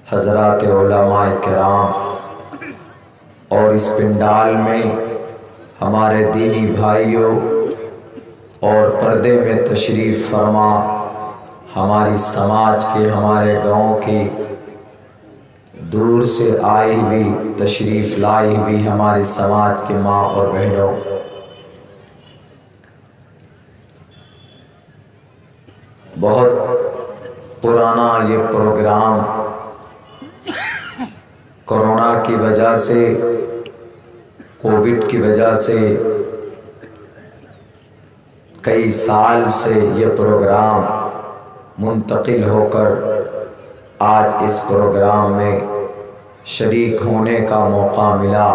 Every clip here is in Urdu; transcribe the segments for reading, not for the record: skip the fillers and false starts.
حضرات علماء کرام اور اس پنڈال میں ہمارے دینی بھائیوں اور پردے میں تشریف فرما ہماری سماج کے ہمارے گاؤں کی دور سے آئی ہوئی تشریف لائی ہوئی ہمارے سماج کے ماں اور بہنوں، بہت پرانا یہ پروگرام کورونا کی وجہ سے، کووڈ کی وجہ سے کئی سال سے یہ پروگرام منتقل ہو کر آج اس پروگرام میں شریک ہونے کا موقع ملا۔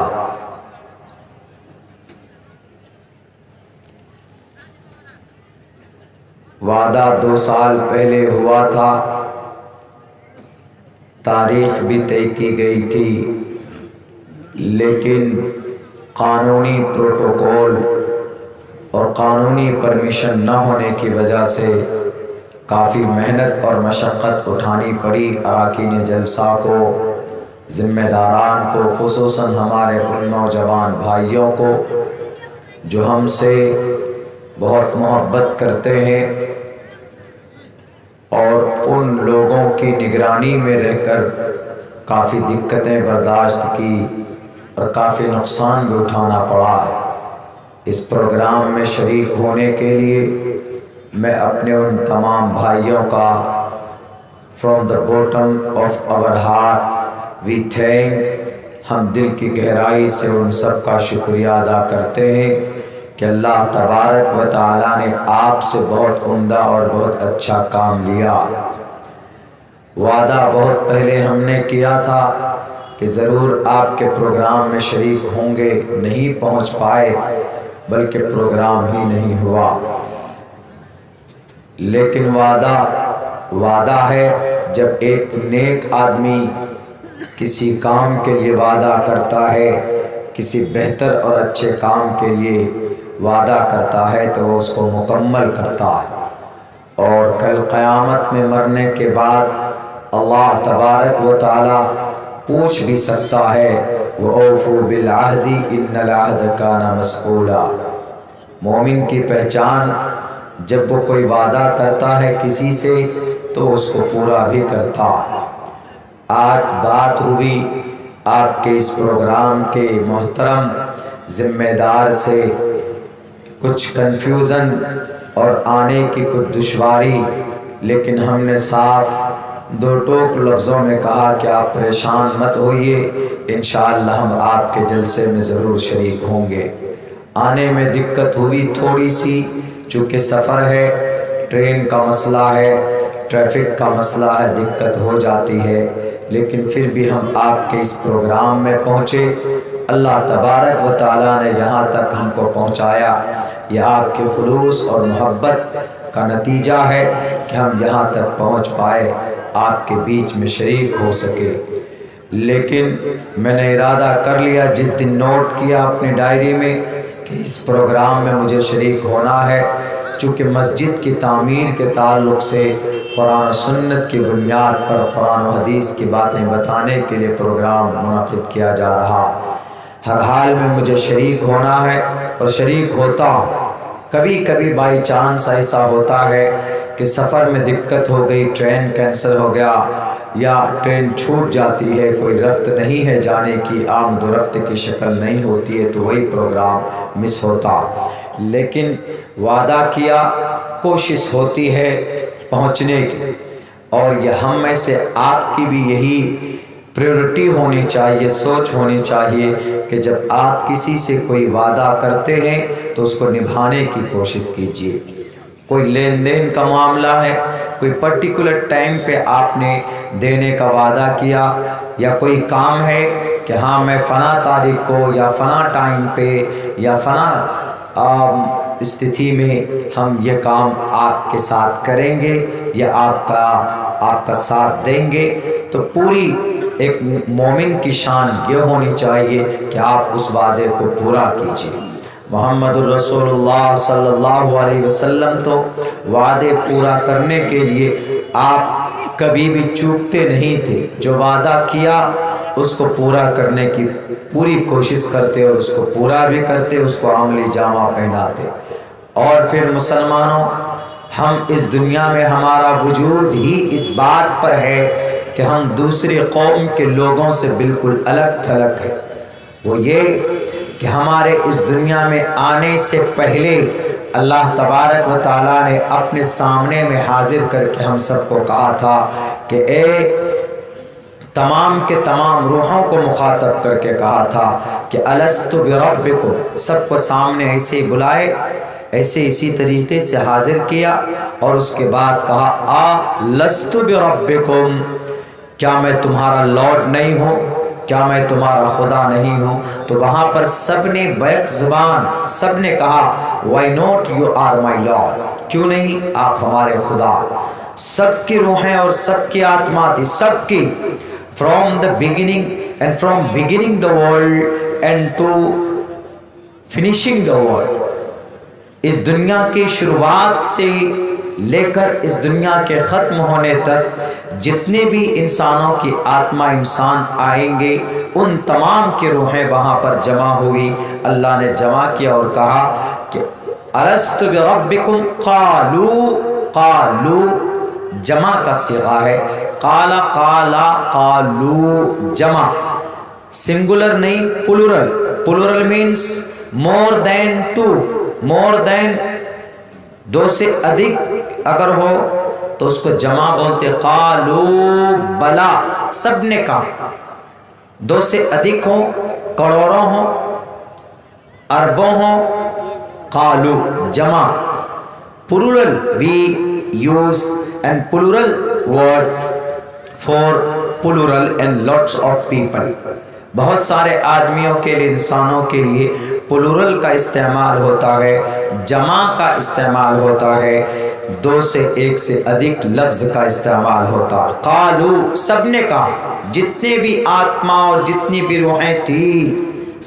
وعدہ 2 سال پہلے ہوا تھا، تاریخ بھی طے کی گئی تھی، لیکن قانونی پروٹوکول اور قانونی پرمیشن نہ ہونے کی وجہ سے کافی محنت اور مشقت اٹھانی پڑی اراکین جلسہ کو، ذمہ داران کو، خصوصاً ہمارے ان نوجوان بھائیوں کو جو ہم سے بہت محبت کرتے ہیں، اور ان لوگوں کی نگرانی میں رہ کر کافی دقتیں برداشت کی اور کافی نقصان بھی اٹھانا پڑا۔ اس پروگرام میں شریک ہونے کے لیے میں اپنے ان تمام بھائیوں کا from the bottom of our heart we thank، ہم دل کی گہرائی سے ان سب کا شکریہ ادا کرتے ہیں کہ اللہ تبارک و تعالیٰ نے آپ سے بہت عمدہ اور بہت اچھا کام لیا۔ وعدہ بہت پہلے ہم نے کیا تھا کہ ضرور آپ کے پروگرام میں شریک ہوں گے، نہیں پہنچ پائے بلکہ پروگرام ہی نہیں ہوا، لیکن وعدہ ہے۔ جب ایک نیک آدمی کسی کام کے لیے وعدہ کرتا ہے، کسی بہتر اور اچھے کام کے لیے وعدہ کرتا ہے تو وہ اس کو مکمل کرتا ہے، اور کل قیامت میں مرنے کے بعد اللہ تبارک و تعالی پوچھ بھی سکتا ہے، وَأَوْفُوا بِالْعَهْدِ إِنَّ الْعَهْدَ كَانَ مَسْئُولًا۔ مومن کی پہچان جب وہ کوئی وعدہ کرتا ہے کسی سے تو اس کو پورا بھی کرتا۔ آج بات ہوئی آپ کے اس پروگرام کے محترم ذمہ دار سے، کچھ کنفیوژن اور آنے کی کچھ دشواری، لیکن ہم نے صاف 2 ٹوک لفظوں میں کہا کہ آپ پریشان مت ہوئیے، انشاءاللہ ہم آپ کے جلسے میں ضرور شریک ہوں گے۔ آنے میں دقت ہوئی تھوڑی سی، چونکہ سفر ہے، ٹرین کا مسئلہ ہے، ٹریفک کا مسئلہ ہے، دقت ہو جاتی ہے، لیکن پھر بھی ہم آپ کے اس پروگرام میں پہنچے۔ اللہ تبارک و تعالیٰ نے یہاں تک ہم کو پہنچایا، یہ آپ کے خلوص اور محبت کا نتیجہ ہے کہ ہم یہاں تک پہنچ پائے، آپ کے بیچ میں شریک ہو سکے۔ لیکن میں نے ارادہ کر لیا، جس دن نوٹ کیا اپنی ڈائری میں کہ اس پروگرام میں مجھے شریک ہونا ہے، چونکہ مسجد کی تعمیر کے تعلق سے قرآن و سنت کی بنیاد پر قرآن و حدیث کی باتیں بتانے کے لیے پروگرام منعقد کیا جا رہا، ہر حال میں مجھے شریک ہونا ہے اور شریک ہوتا ہوں۔ کبھی کبھی بائی چانس ایسا ہوتا ہے کہ سفر میں دقت ہو گئی، ٹرین کینسل ہو گیا یا ٹرین چھوٹ جاتی ہے، کوئی رفت نہیں ہے جانے کی، آمد و رفت کی شکل نہیں ہوتی ہے، تو وہی پروگرام مس ہوتا، لیکن وعدہ کیا، کوشش ہوتی ہے پہنچنے کی، اور یہ ہم میں سے آپ کی بھی یہی پریورٹی ہونی چاہیے، سوچ ہونی چاہیے کہ جب آپ کسی سے کوئی وعدہ کرتے ہیں تو اس کو نبھانے کی کوشش کیجیے۔ کوئی لین دین کا معاملہ ہے، کوئی پرٹیکولر ٹائم پہ آپ نے دینے کا وعدہ کیا، یا کوئی کام ہے کہ ہاں میں فلاں تاریخ کو یا فلاں ٹائم پہ یا فلاں استھتی میں ہم یہ کام آپ کے ساتھ کریں گے یا آپ کا ساتھ دیں گے، تو پوری ایک مومن کی شان یہ ہونی چاہیے کہ آپ اس وعدے کو پورا کیجیے۔ محمد الرسول اللہ صلی اللہ علیہ وسلم تو وعدے پورا کرنے کے لیے آپ کبھی بھی چوکتے نہیں تھے، جو وعدہ کیا اس کو پورا کرنے کی پوری کوشش کرتے اور اس کو پورا بھی کرتے، اس کو عملی جامہ پہناتے۔ اور پھر مسلمانوں، ہم اس دنیا میں ہمارا وجود ہی اس بات پر ہے کہ ہم دوسری قوم کے لوگوں سے بالکل الگ تھلگ ہیں۔ وہ یہ کہ ہمارے اس دنیا میں آنے سے پہلے اللہ تبارک و تعالیٰ نے اپنے سامنے میں حاضر کر کے ہم سب کو کہا تھا کہ اے تمام کے تمام روحوں کو مخاطب کر کے کہا تھا کہ الست بربکم، سب کو سامنے ایسے ہی بلائے، ایسے اسی طریقے سے حاضر کیا، اور اس کے بعد کہا لست بربکم، کیا میں تمہارا لارڈ نہیں ہوں، کیا میں تمہارا خدا نہیں ہوں؟ تو وہاں پر سب نے بیک زبان سب نے کہا why not you are my lord، کیوں نہیں آپ ہمارے خدا۔ سب کی روحیں اور سب کی آتما تھی، سب کی، from the beginning and from beginning the world and to finishing the world، اس دنیا کی شروعات سے لے کر اس دنیا کے ختم ہونے تک جتنے بھی انسانوں کی آتما انسان آئیں گے، ان تمام کی روحیں وہاں پر جمع ہوئی۔ اللہ نے جمع کیا اور کہا کہ الست بربکم، قالو جمع کا صیغہ ہے، قالو جمع، سنگولر نہیں plural means more than two, more than دو سے ادھک اگر ہو تو اس کو جمع بولتے، قالو بلا، سب نے کہا، دو سے ادھک ہو، کروڑوں ہو، اربوں ہو، قالو جمع۔ plural we use and plural word for plural and lots of people، بہت سارے آدمیوں کے لیے، انسانوں کے لیے پلورل کا استعمال ہوتا ہے، جمع کا استعمال ہوتا ہے، دو سے ایک سے ادھک لفظ کا استعمال ہوتا ہے۔ قالو سب نے کہا، جتنے بھی آتما اور جتنی بھی روحیں تھی،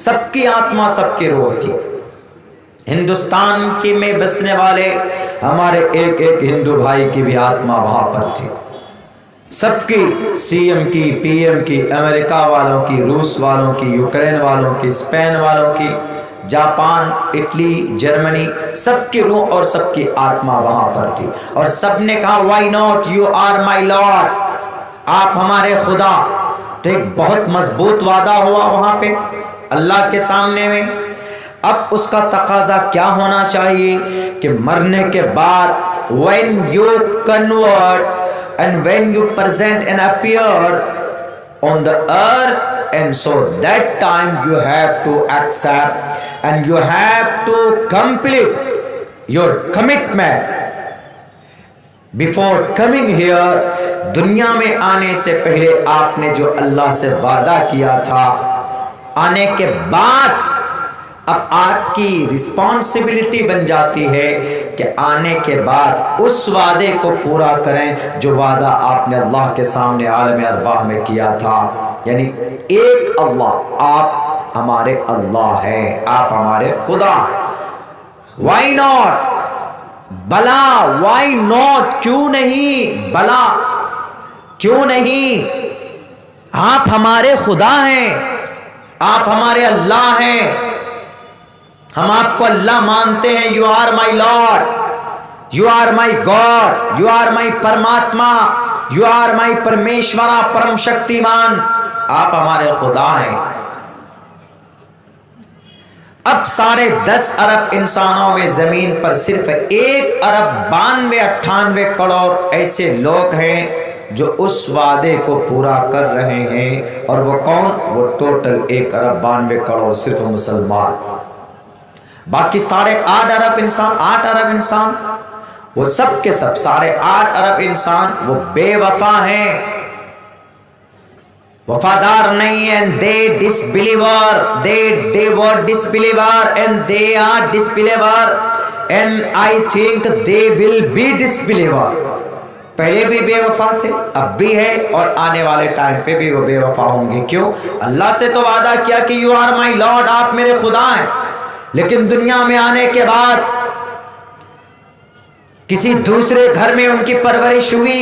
سب کی آتما سب کی روح تھی۔ ہندوستان کے میں بسنے والے ہمارے ایک ایک ہندو بھائی کی بھی آتما وہاں پر تھی، سب کی، سی ایم کی، پی ایم کی، امریکہ والوں کی، روس والوں کی، یوکرین والوں کی، اسپین والوں کی، جاپان، اٹلی، جرمنی، سب کی روح اور سب کی آتما وہاں پر تھی، اور سب نے کہا why not you are my Lord, آپ ہمارے خدا۔ تو ایک بہت مضبوط وعدہ ہوا وہاں پہ اللہ کے سامنے میں۔ اب اس کا تقاضا کیا ہونا چاہیے کہ مرنے کے بعد when you convert and when you present and appear on the earth, and so that time you have to accept and you have to complete your commitment before coming here۔ دنیا میں آنے سے پہلے آپ نے جو اللہ سے وعدہ کیا تھا، آنے کے بعد اب آپ کی رسپانسبلٹی بن جاتی ہے کہ آنے کے بعد اس وعدے کو پورا کریں جو وعدہ آپ نے اللہ کے سامنے عالم ارواح میں کیا تھا، یعنی ایک اللہ، آپ ہمارے اللہ ہیں، آپ ہمارے خدا ہیں۔ وائی ناٹ، بلا، وائی ناٹ، کیوں نہیں، بلا کیوں نہیں، آپ ہمارے خدا ہیں، آپ ہمارے اللہ ہیں، ہم آپ کو اللہ مانتے ہیں، you are my Lord, you are my God, you are my پرماتما، یو آر مائی پرمیشورا، پرم شکتیمان، آپ ہمارے خدا ہیں۔ اب 10.5 ارب انسانوں میں زمین پر صرف 1.92 کروڑ ایسے لوگ ہیں جو اس وعدے کو پورا کر رہے ہیں، اور وہ کون؟ وہ ٹوٹل 1.92 کروڑ صرف مسلمان، باقی 8.5 ارب انسان وہ سب کے سب 8.5 ارب انسان وہ بے وفا ہیں، وفادار نہیں ہیں، they disbeliever, they were disbeliever and they are disbeliever and I think they will be disbeliever۔ پہلے بھی بے وفا تھے، اب بھی ہے، اور آنے والے ٹائم پہ بھی وہ بے وفا ہوں گے۔ کیوں؟ اللہ سے تو وعدہ کیا کہ یو آر مائی لارڈ، آپ میرے خدا ہیں، لیکن دنیا میں آنے کے بعد کسی دوسرے گھر میں ان کی پرورش ہوئی،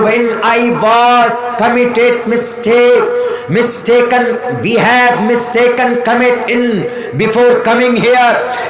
when I was committed mistaken, we have mistaken commit in before coming here,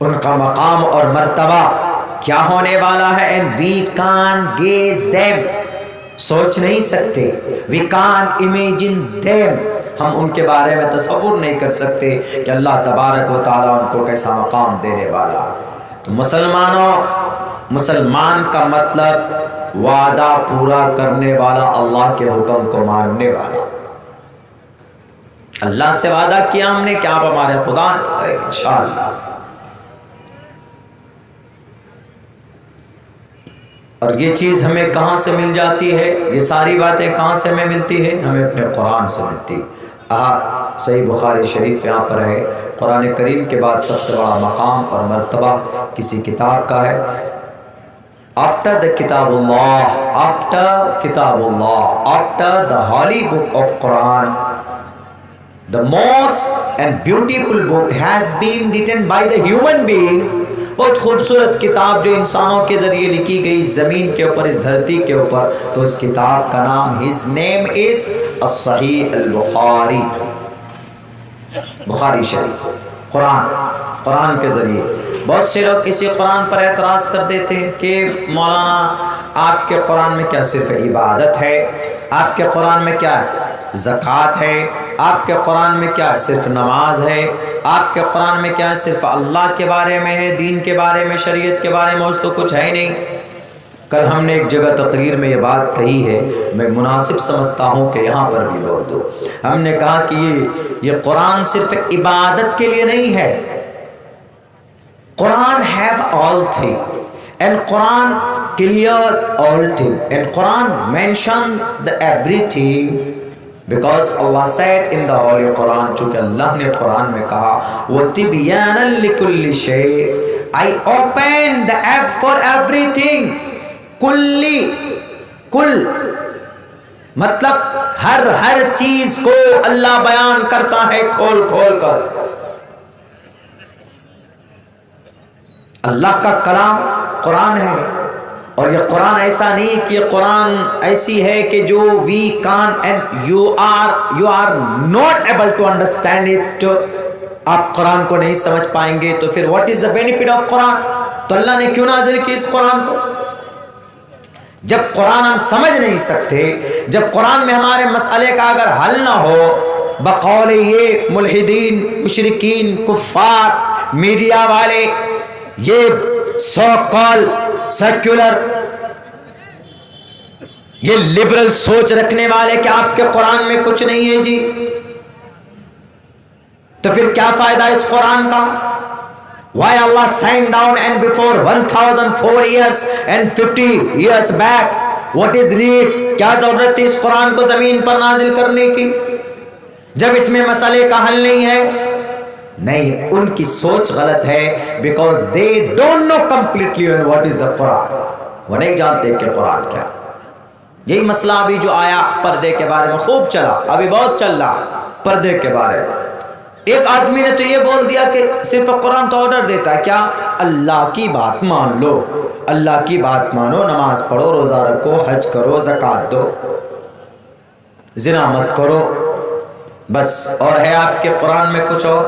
ان کا مقام اور مرتبہ کیا ہونے والا ہے. and we can't gaze them, سوچ نہیں سکتے. we can't imagine them, ہم ان کے بارے میں تصور نہیں کر سکتے کہ اللہ تبارک و تعالیٰ ان کو کیسا مقام دینے والا. تو مسلمانوں، مسلمان کا مطلب وعدہ پورا کرنے والا، اللہ کے حکم کو ماننے والا. اللہ سے وعدہ کیا ہم نے کہ آپ ہمارے خدا ہیں تو کریں گے انشاءاللہ. اور یہ چیز ہمیں کہاں سے مل جاتی ہے؟ یہ ساری باتیں کہاں سے ہمیں ملتی ہے؟ ہمیں اپنے قرآن سے ملتی. صحیح بخاری شریف یہاں پر ہے. قرآن کریم کے بعد سب سے بڑا مقام اور مرتبہ کسی کتاب کا ہے. after the kitab Allah, after kitab Allah, after the holy book of Quran, the most and beautiful book has been written by the human being. بہت خوبصورت کتاب جو انسانوں کے ذریعے لکھی گئی زمین کے اوپر، اس دھرتی کے اوپر، تو اس کتاب کا نام his name is الصحیح البخاری. بخاری شریف، قرآن کے ذریعے. بہت سے لوگ اسی قرآن پر اعتراض کر دیتے ہیں کہ مولانا آپ کے قرآن میں کیا صرف عبادت ہے؟ آپ کے قرآن میں کیا زکوٰۃ ہے؟ آپ کے قرآن میں کیا صرف نماز ہے؟ آپ کے قرآن میں کیا صرف اللہ کے بارے میں ہے، دین کے بارے میں، شریعت کے بارے میں؟ اس تو کچھ ہے ہی نہیں. کل ہم نے ایک جگہ تقریر میں یہ بات کہی ہے، میں مناسب سمجھتا ہوں کہ یہاں پر بھی بول دو. ہم نے کہا کہ یہ قرآن صرف عبادت کے لیے نہیں ہے. قرآن have all things and Quran clear all things and Quran mention the everything because Allah said in the Holy Quran, چونکہ اللہ نے قرآن میں کہا وَتِبْيَانًا لِكُلِّ شَيْءٍ, I opened the app for everything. کل مطلب ہر چیز کو اللہ بیان کرتا ہے کھول کھول کر. اللہ کا کلام قرآن ہے، اور یہ قرآن ایسا نہیں کہ یہ قرآن ایسی ہے کہ جو we can't and you are not able to understand it. آپ قرآن کو نہیں سمجھ پائیں گے تو پھر what is the benefit of قرآن؟ تو اللہ نے کیوں نازل کی اس قرآن کو؟ جب قرآن ہم سمجھ نہیں سکتے، جب قرآن میں ہمارے مسئلے کا اگر حل نہ ہو، بقول یہ ملحدین، مشرکین، کفار، میڈیا والے، یہ سو کال سیکولر، یہ لبرل سوچ رکھنے والے کہ آپ کے قرآن میں کچھ نہیں ہے جی، تو پھر کیا فائدہ اس قرآن کا؟ Why Allah sent down and before 1004 years and 50 years back, what is need? کیا ضرورت تھی اس قرآن کو زمین پر نازل کرنے کی جب اس میں مسئلے کا حل نہیں ہے؟ نہیں، ان کی سوچ غلط ہے because they don't know completely what is the Quran. وہ نہیں جانتے کہ قرآن کیا. یہی مسئلہ ابھی جو آیا پردے کے بارے میں خوب چلا، ابھی بہت چل رہا پردے کے بارے میں. ایک آدمی نے تو یہ بول دیا کہ صرف قرآن تو آرڈر دیتا ہے کیا؟ اللہ کی بات مان لو، اللہ کی بات مانو، نماز پڑھو، روزہ رکھو، حج کرو، زکوٰۃ دو، زنا مت کرو، بس. اور ہے آپ کے قرآن میں کچھ اور.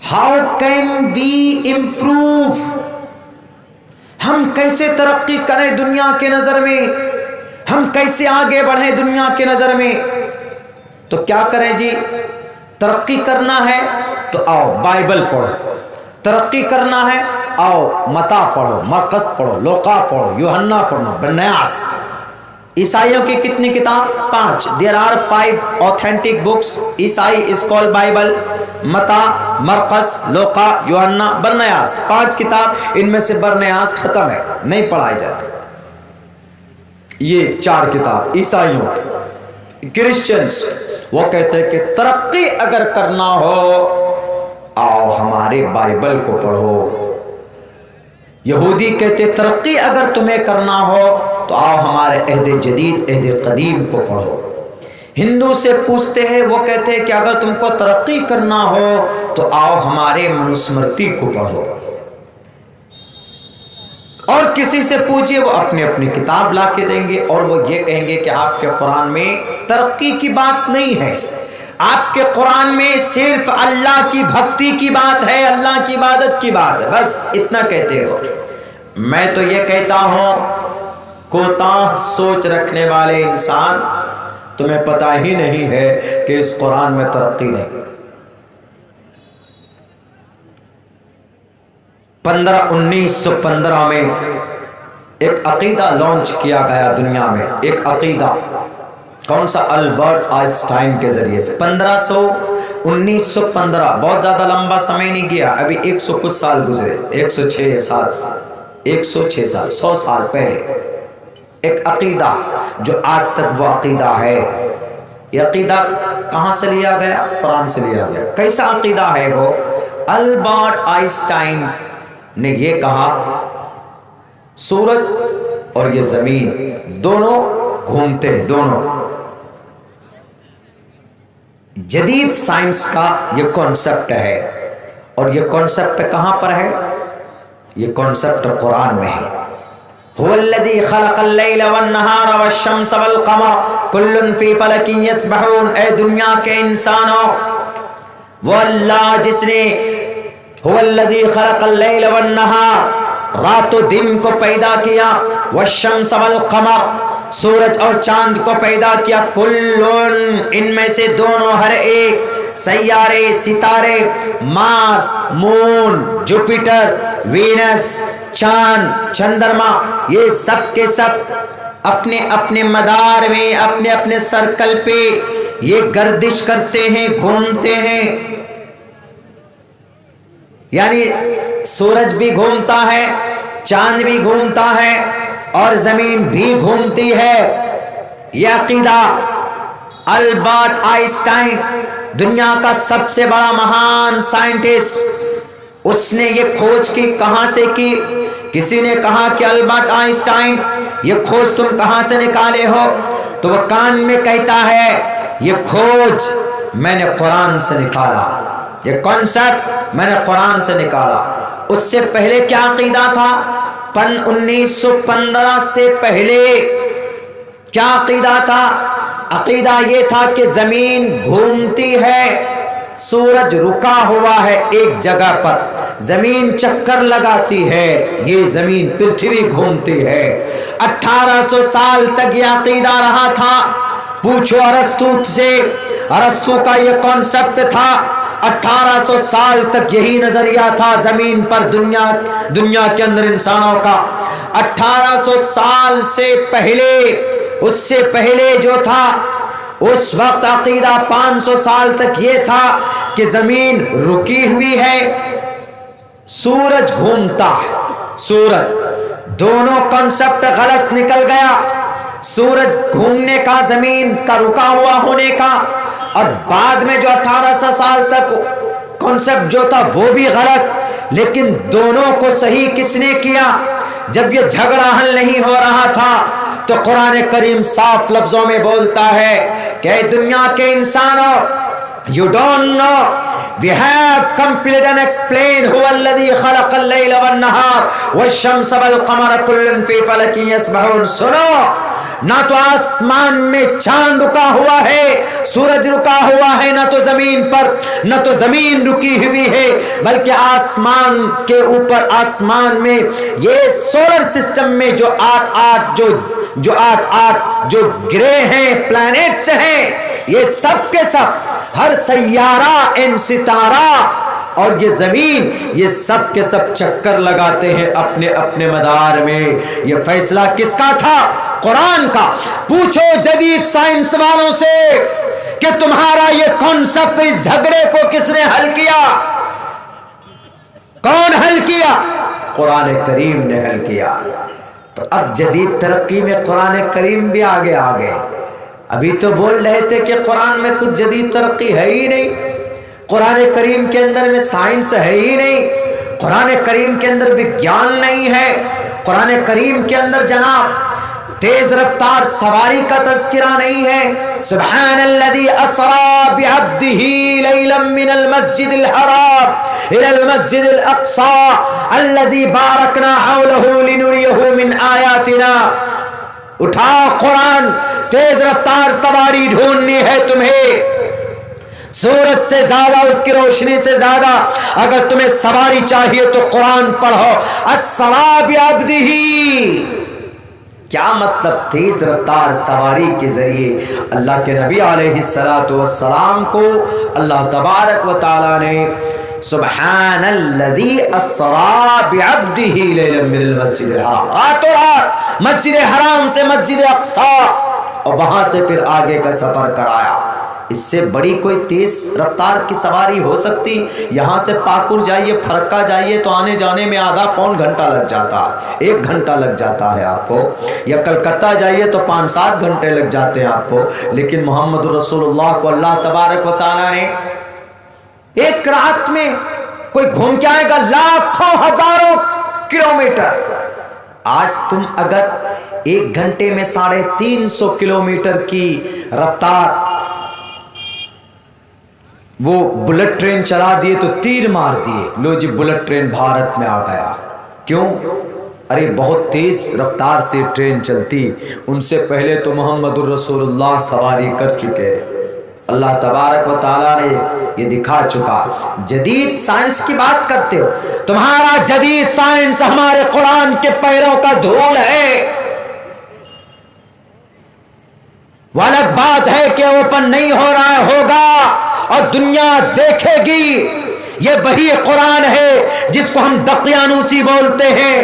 How can we improve؟ ہم کیسے ترقی کریں دنیا کے نظر میں؟ ہم کیسے آگے بڑھیں دنیا کے نظر میں؟ تو کیا کریں جی؟ ترقی کرنا ہے تو آؤ بائبل پڑھو. ترقی کرنا ہے آؤ متا پڑھو، مرقس پڑھو، لوقا پڑھو، یوحنا پڑھو، برنیاس. عیسائیوں کی کتنی کتاب؟ 5. There are 5 authentic books. عیسائی is called Bible. متا، مرقس، لوقا، یوحنا، برنیاس. 5 کتاب. ان میں سے برنیاس ختم ہے، نہیں پڑھائی جاتی. یہ 4 کتاب عیسائیوں. کرسچنز وہ کہتے ہیں کہ ترقی اگر کرنا ہو آؤ ہمارے بائبل کو پڑھو. یہودی کہتے ترقی اگر تمہیں کرنا ہو تو آؤ ہمارے عہد جدید عہد قدیم کو پڑھو. ہندو سے پوچھتے ہیں، وہ کہتے ہیں کہ اگر تم کو ترقی کرنا ہو تو آؤ ہمارے منوسمرتی کو پڑھو. اور کسی سے پوچھئے وہ اپنی اپنی کتاب لا کے دیں گے اور وہ یہ کہیں گے کہ آپ کے قرآن میں ترقی کی بات نہیں ہے. آپ کے قرآن میں صرف اللہ کی بھکتی کی بات ہے، اللہ کی عبادت کی بات ہے، بس اتنا کہتے ہو۔ میں تو یہ کہتا ہوں کوتاہ سوچ رکھنے والے انسان، تمہیں پتہ ہی نہیں ہے کہ اس قرآن میں ترقی نہیں۔ 1915 میں ایک عقیدہ لانچ کیا گیا دنیا میں، ایک عقیدہ، کون سا؟ البرٹ آئنسٹائن کے ذریعے سے۔ 1915، بہت زیادہ لمبا سمے نہیں گیا، ابھی 100 کچھ سال گزرے، 106 سال، 100 سال پہلے ایک عقیدہ جو آج تک وہ عقیدہ ہے۔ یہ عقیدہ کہاں سے لیا گیا؟ قرآن سے لیا گیا۔ کیسا عقیدہ ہے وہ؟ البرٹ آئنسٹائن نے یہ کہا سورج اور یہ زمین دونوں گھومتے ہیں، دونوں۔ جدید سائنس کا یہ کانسیپٹ ہے، اور یہ کانسیپٹ کہاں پر ہے؟ یہ کانسیپٹ قرآن میں ہے۔ هو الذی خلق اللیل والنہار والشمس والقمر کل فی فلک یسبحون۔ اے دنیا کے انسانوں، وہ اللہ جس نے هو الذی خلق اللیل والنہار، رات و دن کو پیدا کیا، والشمس والقمر، سورج اور چاند کو پیدا کیا، کلن، ان میں سے دونوں، ہر ایک، سیارے، ستارے، مارس، مون، جوپیٹر، وینس، چاند، چندرما، یہ سب کے سب اپنے اپنے مدار میں، اپنے اپنے سرکل پہ یہ گردش کرتے ہیں، گھومتے ہیں۔ یعنی سورج بھی گھومتا ہے، چاند بھی گھومتا ہے، اور زمین بھی گھومتی ہے۔ یہ عقیدہ البرٹ آئنسٹائن، دنیا کا سب سے بڑا مہان سائنٹسٹ، اس نے یہ کھوج کی۔ کہاں سے کی؟ کسی نے کہا کہ البرٹ آئنسٹائن یہ کھوج تم کہاں سے نکالے ہو؟ تو وہ کان میں کہتا ہے یہ کھوج میں نے قرآن سے نکالا، یہ کانسیپٹ میں نے قرآن سے نکالا۔ اس سے پہلے کیا عقیدہ تھا؟ 1915 سے پہلے کیا عقیدہ تھا؟ عقیدہ یہ تھا کہ زمین گھومتی ہے، سورج رکا ہوا ہے ایک جگہ پر، زمین چکر لگاتی ہے، یہ زمین پرتھوی گھومتی ہے۔ 1800 سال تک یہ عقیدہ رہا تھا۔ پوچھو ارسطو سے، ارسطو کا یہ کانسیپٹ تھا۔ 1800 سال تک یہی نظریہ تھا زمین پر، دنیا کے اندر انسانوں کا۔ 1800 سال سے پہلے، اس سے پہلے جو تھا، اس وقت عقیدہ 500 سال تک یہ تھا کہ زمین رکی ہوئی ہے، سورج گھومتا ہے۔ سورج، دونوں کنسپٹ غلط نکل گیا، سورج گھومنے کا، زمین کا رکا ہوا ہونے کا، اور بعد میں جو 1800 سال تک کنسپٹ جو تھا وہ بھی غلط۔ لیکن دونوں کو صحیح کس نے کیا؟ جب یہ جھگڑا حل نہیں ہو رہا تھا تو قرآن کریم صاف لفظوں میں بولتا ہے کہ اے دنیا کے انسانوں، you don't know, we have completed and explained هو الذي خلق الليل والنهار والشمس والقمر كل في فلك يسبحون۔ سنو، نہ تو آسمان میں چاند رکا ہوا ہے، سورج رکا ہوا ہے، نہ تو زمین پر، نہ تو زمین رکی ہوئی ہے، بلکہ آسمان کے اوپر، آسمان میں یہ سولر سسٹم میں جو آٹھ گرہ ہیں، پلانٹس ہیں، یہ سب کے سب، ہر سیارہ، ان ستارہ اور یہ زمین، یہ سب کے سب چکر لگاتے ہیں اپنے اپنے مدار میں۔ یہ فیصلہ کس کا تھا؟ قرآن کا۔ پوچھو جدید سائنس والوں سے کہ تمہارا یہ کانسیپٹ، اس جھگڑے کو کس نے حل کیا؟ کون حل کیا؟ قرآن کریم نے حل کیا۔ تو اب جدید ترقی میں قرآن کریم بھی آگے آ گئے۔ ابھی تو بول رہے تھے کہ قرآن میں کچھ جدید ترقی ہے ہی نہیں، قرآن کریم کے اندر میں سائنس ہے ہی نہیں، قرآن کریم کے اندر وگیان نہیں ہے، قرآن کریم کے اندر جناب تیز رفتار سواری کا تذکرہ نہیں ہے۔ سبحان الذی اسری بعبدہ لیلا من المسجد الحرام الى المسجد الاقصی الذی بارکنا حولہ لنریہ من آیاتنا۔ اٹھا قرآن، تیز رفتار سواری ڈھونڈنی ہے تمہیں، سورج سے زیادہ، اس کی روشنی سے زیادہ اگر تمہیں سواری چاہیے تو قرآن پڑھو. السرا بعبدہ، کیا مطلب؟ تیز رفتار سواری کے ذریعے اللہ کے نبی علیہ الصلوۃ والسلام کو اللہ تبارک و تعالی نے سبحان الذی اسرا بعبدہ لیلا من المسجد الحرام، راتوں رات مسجد حرام سے مسجد اقصی، اور وہاں سے پھر آگے کا سفر کرایا. اس سے بڑی کوئی تیز رفتار کی سواری ہو سکتی؟ یہاں سے پاکور جائیے، پھرکا جائیے تو آنے جانے میں آدھا پون گھنٹہ لگ جاتا ہے، 1 گھنٹہ لگ جاتا ہے آپ کو. یا کلکتہ جائیے تو 5-7 گھنٹے لگ جاتے ہیں آپ کو. لیکن محمد رسول اللہ کو اللہ تبارک و تعالیٰ نے ایک رات میں، کوئی گھوم کے آئے گا لاکھوں ہزاروں کلومیٹر. آج تم اگر 1 گھنٹے میں 350 کلومیٹر کی رفتار وہ بلٹ ٹرین چلا دیے تو تیر مار دیے، لو جی بلٹ ٹرین بھارت میں آ گیا. کیوں؟ ارے بہت تیز رفتار سے ٹرین چلتی، ان سے پہلے تو محمد الرسول اللہ سواری کر چکے. اللہ تبارک و تعالیٰ نے یہ دکھا چکا. جدید سائنس کی بات کرتے ہو، تمہارا جدید سائنس ہمارے قرآن کے پیروں کا دھول ہے. وہ الگ بات ہے کہ اوپن نہیں ہو رہا ہے، ہوگا اور دنیا دیکھے گی. یہ وہی قرآن ہے جس کو ہم دقیانوسی بولتے ہیں،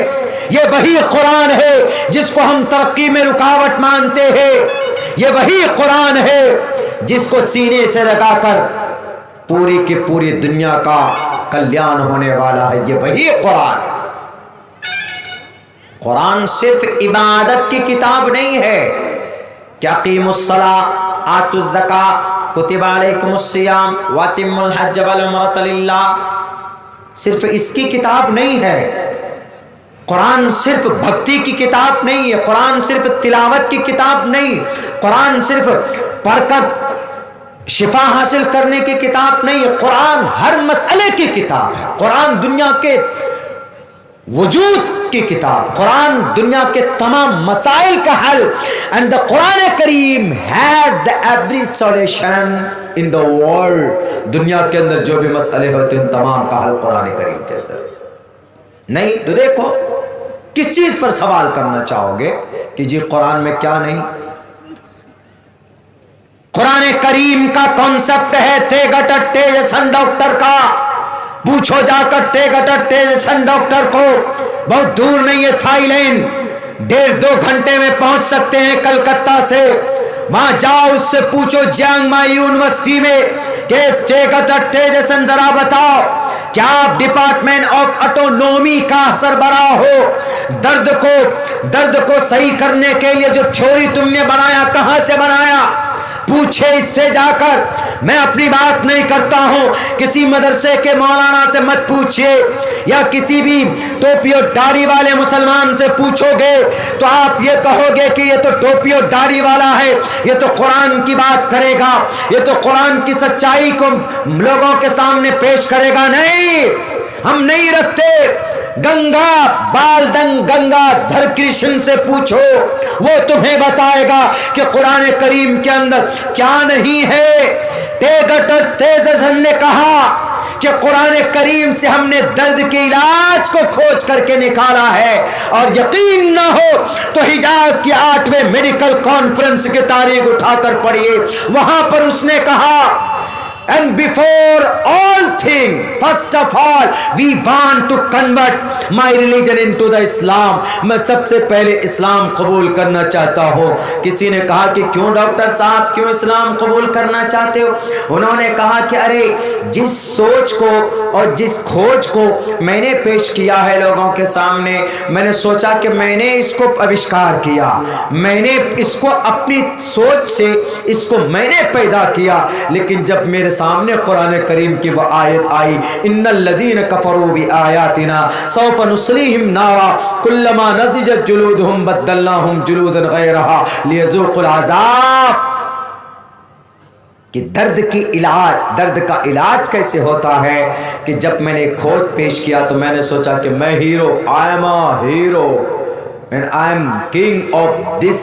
یہ وہی قرآن ہے جس کو ہم ترقی میں رکاوٹ مانتے ہیں، یہ وہی قرآن ہے جس کو سینے سے لگا کر پوری کی پوری دنیا کا کلیان ہونے والا ہے. یہ وہی قرآن. قرآن صرف عبادت کی کتاب نہیں ہے کہ اقیموا الصلاۃ آتوا الزکاۃ کتب علیکم الصیام واتموا الحج والعمرۃ للہ، صرف اس کی کتاب نہیں ہے. قرآن صرف بھکتی کی کتاب نہیں ہے، قرآن صرف تلاوت کی کتاب نہیں، قرآن صرف پڑھ کر شفا حاصل کرنے کی کتاب نہیں ہے. قرآن ہر مسئلے کی کتاب ہے. قرآن دنیا کے وجود کی کتاب، قرآن دنیا کے تمام مسائل کا حل. and the Quran cream has the every solution in the world. دنیا کے اندر جو بھی مسئلے ہوتے ہیں ان تمام کا حل قرآن کریم کے اندر. نہیں تو دیکھو کس چیز پر سوال کرنا چاہو گے کہ جی قرآن میں کیا نہیں. قرآن کریم کا کانسیپٹ ہے تیگٹٹے جیسن ڈاکٹر کا. پوچھو جا کر تیگٹٹے جیسن ڈاکٹر کو، بہت دور نہیں ہے تھائی لینڈ، 1.5-2 گھنٹے میں پہنچ سکتے ہیں کلکتہ سے. وہاں جاؤ اس سے پوچھو جیانگ مائی یونیورسٹی میں کہ تیگٹٹے جیسن ذرا بتاؤ کیا آپ ڈپارٹمنٹ آف آٹونومی کا سربراہ ہو؟ درد کو صحیح کرنے کے لیے جو تھیوری تم نے بنایا کہاں سے بنایا؟ پوچھے اس سے جا کر. میں اپنی بات نہیں کرتا ہوں، کسی مدرسے کے مولانا سے مت پوچھئے، یا کسی بھی ٹوپی اور داڑھی والے مسلمان سے پوچھو گے تو آپ یہ کہو گے کہ یہ تو ٹوپی اور داڑھی والا ہے، یہ تو قرآن کی بات کرے گا، یہ تو قرآن کی سچائی کو لوگوں کے سامنے پیش کرے گا. نہیں، ہم نہیں رکھتے. گنگا دھر کرشن سے پوچھو، وہ تمہیں بتائے گا کہ قرآن کریم کے اندر کیا نہیں ہے. تیزن نے کہا کہ قرآن کریم سے ہم نے درد کے علاج کو کھوج کر کے نکالا ہے، اور یقین نہ ہو تو حجاز کی 8ویں میڈیکل کانفرنس کی تاریخ اٹھا کر پڑھیے. وہاں پر اس نے کہا and before all things, first of all, we want to convert my religion into the Islam. میں سب سے پہلے اسلام قبول کرنا چاہتا ہوں. کسی نے کہا کہ کیوں ڈاکٹر صاحب کیوں اسلام قبول کرنا چاہتے ہو؟ انہوں نے کہا کہ ارے جس سوچ کو اور جس کھوج کو میں نے پیش کیا ہے لوگوں کے سامنے، میں نے سوچا کہ میں نے اس کو آوشکار کیا، میں نے اس کو اپنی سوچ سے اس کو میں نے پیدا کیا. لیکن جب میرے سامنے قرآن کریم کی وہ آیت آئی، ان الذین کفروا بآیاتنا سوف نصلیہم نارا کلما نضجت جلودہم بدلناہم جلودا غیرہا لیذوقوا العذاب. کہ درد کا علاج کیسے ہوتا ہے کہ جب میں نے کھوج پیش کیا تو میں نے سوچا کہ میں hero, I am a hero and I am king of this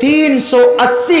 380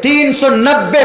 390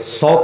100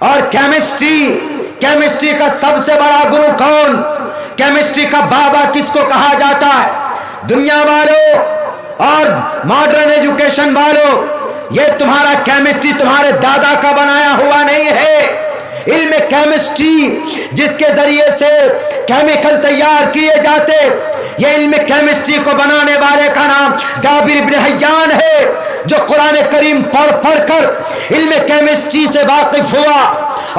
اور کیمسٹری کا سب سے بڑا گرو کون؟ کیمسٹری کا بابا کس کو کہا جاتا ہے؟ دنیا والوں اور ماڈرن ایجوکیشن والوں، یہ تمہارا کیمسٹری تمہارے دادا کا بنایا ہوا نہیں ہے۔ علم کیمسٹری جس کے ذریعے سے کیمیکل تیار کیے جاتے، یہ علم کیمسٹری کو بنانے والے کا نام جابر ابن حیان ہے، جو قرآن کریم پڑھ کر علم کیمسٹری سے واقف ہوا،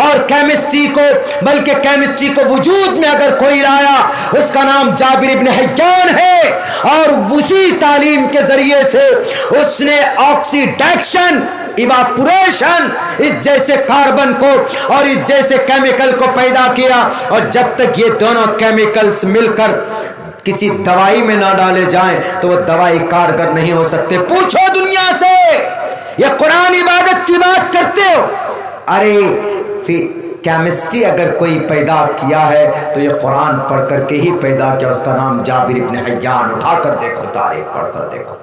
اور کیمسٹری کو وجود میں اگر کوئی لایا اس کا نام جابر ابن حیان ہے، اور اسی تعلیم کے ذریعے سے اس نے آکسیڈیشن، ایواپوریشن، اس جیسے کاربن کو اور اس جیسے کیمیکل کو پیدا کیا۔ اور جب تک یہ دونوں کیمیکلز مل کر کسی دوائی میں نہ ڈالے جائیں تو وہ دوائی کارگر نہیں ہو سکتے۔ پوچھو دنیا سے، یہ قرآن عبادت کی بات کرتے ہو؟ ارے کیمسٹری اگر کوئی پیدا کیا ہے تو یہ قرآن پڑھ کر کے ہی پیدا کیا، اس کا نام جابر ابن حیان۔ اٹھا کر دیکھو، تاریخ پڑھ کر دیکھو۔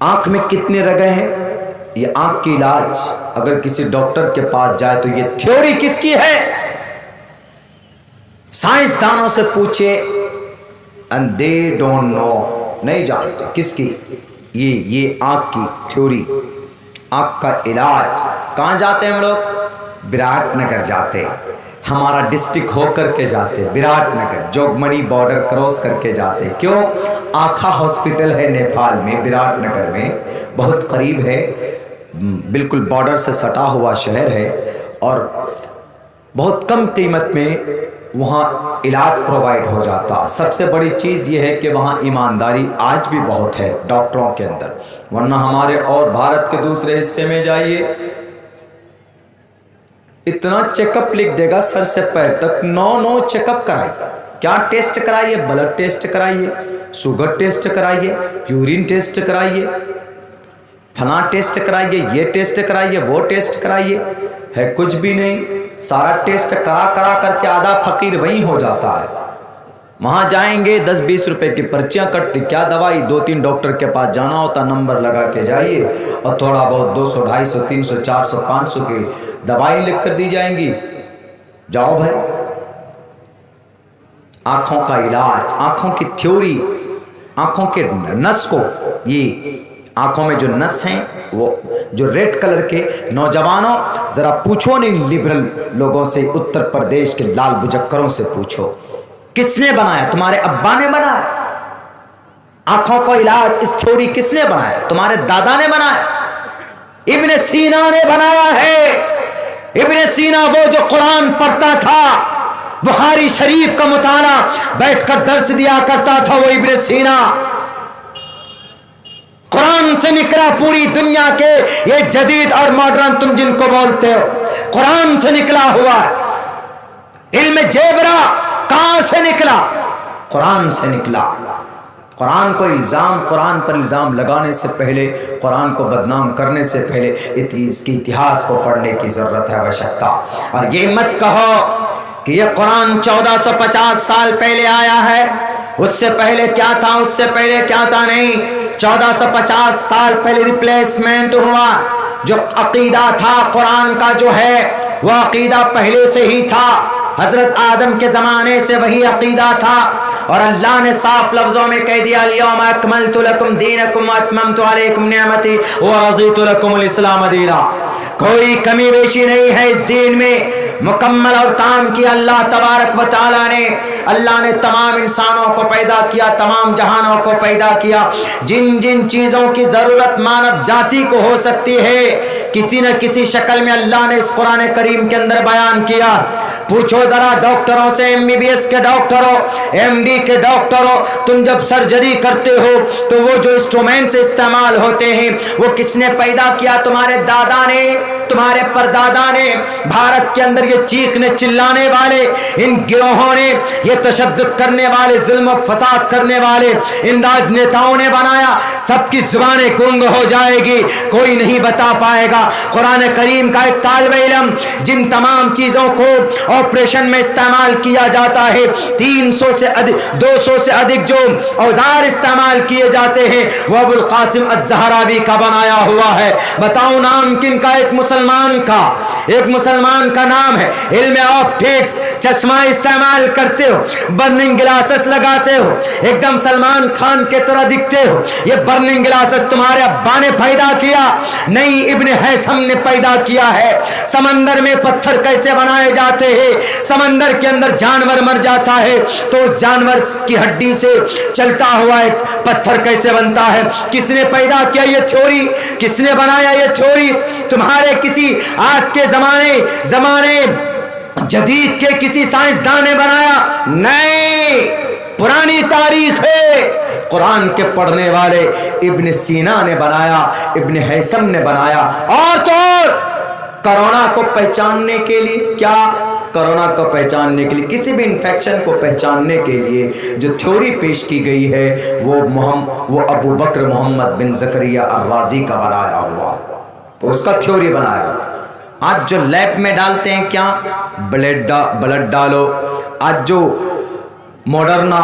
آنکھ میں کتنے رگیں ہیں؟ یہ آنکھ کی علاج اگر کسی ڈاکٹر کے پاس جائے تو یہ تھیوری کس کی ہے؟ سائنسدانوں سے پوچھے and they don't know، نہیں جانتے کس کی، یہ آنکھ کی تھیوری، آنکھ کا علاج۔ کہاں جاتے ہیں ہم لوگ؟ وراٹ نگر جاتے، ہمارا ڈسٹرکٹ ہو کر کے جاتے، وراٹ نگر جوگمنی بارڈر کراس کر کے جاتے۔ کیوں؟ آنکھا ہاسپٹل ہے نیپال میں، وراٹ نگر میں، بہت قریب ہے، بالکل بارڈر سے سٹا ہوا شہر ہے، اور بہت کم قیمت میں وہاں علاج پرووائڈ ہو جاتا۔ سب سے بڑی چیز یہ ہے کہ وہاں ایمانداری آج بھی بہت ہے ڈاکٹروں کے اندر، ورنہ ہمارے اور بھارت کے دوسرے حصے میں جائیے، اتنا چیک اپ لکھ دے گا سر سے پیر تک، نو چیک اپ کرائیے، کیا ٹیسٹ کرائیے؟ بلڈ ٹیسٹ کرائیے، شوگر ٹیسٹ کرائیے، یورین ٹیسٹ کرائیے، فلاں ٹیسٹ کرائیے، یہ ٹیسٹ کرائیے، وہ ٹیسٹ کرائیے، ہے کچھ بھی نہیں۔ سارا ٹیسٹ کرا کر کے آدھا فقیر وہیں ہو جاتا ہے۔ وہاں جائیں گے 10-20 روپے کی پرچیاں کٹتی، کیا دوائی؟ 2-3 ڈاکٹر کے پاس جانا ہوتا، نمبر لگا کے جائیے، اور تھوڑا بہت 200 250 300 400 500 کی دوائی لکھ کر دی جائیں گی، جاؤ بھائی۔ آنکھوں کا علاج، آنکھوں کی تھیوری، آنکھوں کے نس کو، یہ آنکھوں میں جو نس ہیں وہ جو ریڈ کلر کے، نوجوانوں ذرا پوچھو نہیں لبرل لوگوں سے، اتر پردیش کے لال بجکروں سے پوچھو، کس نے بنایا؟ تمہارے ابا نے بنایا؟ آنکھوں کا علاج، اس تھیوری کس نے بنایا؟ تمہارے دادا نے بنایا؟ ابن سینا نے بنایا ہے۔ ابن سینا وہ جو قرآن پڑھتا تھا، بخاری شریف کا مطالعہ بیٹھ کر درس دیا کرتا تھا، وہ ابن سینا قرآن سے نکلا۔ پوری دنیا کے یہ جدید اور ماڈرن تم جن کو بولتے ہو، قرآن سے نکلا ہوا ہے۔ علم جیبرا کہاں سے نکلا؟ قرآن سے نکلا۔ قرآن پر الزام لگانے سے پہلے، قرآن کو بدنام کرنے سے پہلے اس کی اتہاس کو پڑھنے کی ضرورت ہے، آوشکتا۔ اور یہ مت کہو کہ یہ قرآن 1450 سال پہلے آیا ہے، اس سے پہلے کیا تھا، اس سے پہلے کیا تھا، نہیں۔ 1450 سال پہلے ریپلیسمنٹ ہوا، جو عقیدہ تھا قرآن کا جو ہے وہ عقیدہ پہلے سے ہی تھا، حضرت آدم کے زمانے سے وہی عقیدہ تھا، اور اللہ نے صاف لفظوں میں کہہ دیا الیوم اکملت لکم دینکم واتممت علیکم نعمتی ورضیت لکم الاسلام دینا۔ کوئی کمی بیشی نہیں ہے اس دین میں، مکمل اور تام کیا اللہ تبارک و تعالیٰ نے۔ اللہ نے تمام انسانوں کو پیدا کیا، تمام جہانوں کو پیدا کیا، جن جن چیزوں کی ضرورت مانو جاتی کو ہو سکتی ہے، کسی نہ کسی شکل میں اللہ نے اس قرآن کریم کے اندر بیان کیا۔ پوچھو ذرا ڈاکٹروں سے، MBBS کے ڈاکٹروں، MD کے ڈاکٹروں، تم جب سرجری کرتے ہو تو وہ جو انسٹرومنٹس استعمال ہوتے ہیں وہ کس نے پیدا کیا؟ تمہارے دادا نے، تمہارے پردادا نے۔ بھارت کے اندر یہ چیخنے چلانے والے ان گروہوں نے، یہ تشدد کرنے والے، ظلم و فساد کرنے والے انداز نیتاؤں نے بنایا۔ سب کی زبانیں گونگ ہو جائے گی، کوئی نہیں بتا پائے گا قرآن کریم کا ایک طالب علم جن تمام چیزوں کو آپریشن میں استعمال کیا جاتا ہے، 300 سے 200 سے ادھک جو اوزار استعمال کیے جاتے ہیں وہ ابو القاسم الزہراوی کا بنایا ہوا ہے۔ بتاؤ نام کن کا؟ ایک مسلمان کا نام ہے۔ علم آپٹکس، چشمہ استعمال کرتے ہو، برننگ گلاسز لگاتے ہو، ایک دم سلمان خان کے طرح دکھتے ہو۔ یہ برننگ گلاسز تمہارے ابا نے پیدا کیا نہیں، ابن ہیثم نے پیدا کیا ہے۔ سمندر میں پتھر کیسے بنائے جاتے ہیں؟ سمندر کے اندر جانور مر جاتا ہے تو اس جانور کی ہڈی سے چلتا ہوا ایک پتھر کیسے بنتا ہے؟ کس نے پیدا کیا یہ تھیوری؟ کس نے بنایا یہ تھیوری؟ تمہارے کسی آج کے زمانے جدید کے کسی سائنسدان نے بنایا؟ نہیں، پرانی تاریخ ہے۔ قرآن کے پڑھنے والے ابن سینا نے بنایا، ابن ہیثم نے بنایا۔ اور تو اور کرونا کو پہچاننے کے لیے کیا؟ کرونا کو پہچاننے کے لیے، کسی بھی انفیکشن کو پہچاننے کے لیے جو تھیوری پیش کی گئی ہے وہ ابو بکر محمد بن زکریا الرازی کا بنایا ہوا، اس کا تھیوری بنایا ہوا۔ آج جو لیب میں ڈالتے ہیں کیا؟ بلڈ ڈالو۔ آج جو موڈرنا،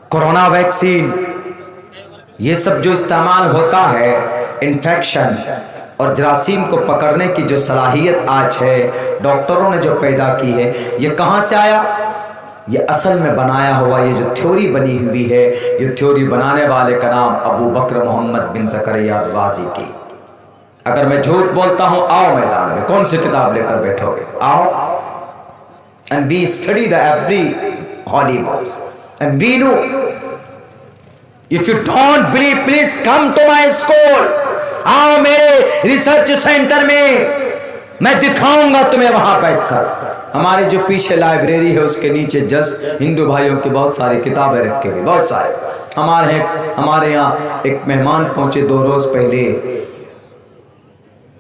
کورونا ویکسین، یہ سب جو استعمال ہوتا ہے انفیکشن اور جراثیم کو پکڑنے کی جو صلاحیت آج ہے ڈاکٹروں نے جو پیدا کی ہے، یہ کہاں سے آیا؟ یہ اصل میں بنایا ہوا، یہ جو تھیوری بنی ہوئی ہے، یہ تھیوری بنانے والے کا نام ابو بکر محمد بن زکریا الرازی کی۔ اگر میں جھوٹ بولتا ہوں، آؤ میدان میں، کون سی کتاب لے کر بیٹھو گے؟ آؤ۔ And we study the every holy books and we know. If you don't believe, please come to my school. آؤ میرے ریسرچ سینٹر میں، میں دکھاؤں گا تمہیں وہاں بیٹھ کر۔ ہمارے جو پیچھے لائبریری ہے اس کے نیچے جسٹ ہندو بھائیوں کی بہت ساری کتابیں رکھے ہوئے، بہت سارے۔ ہمارے یہاں ایک مہمان پہنچے 2 روز پہلے،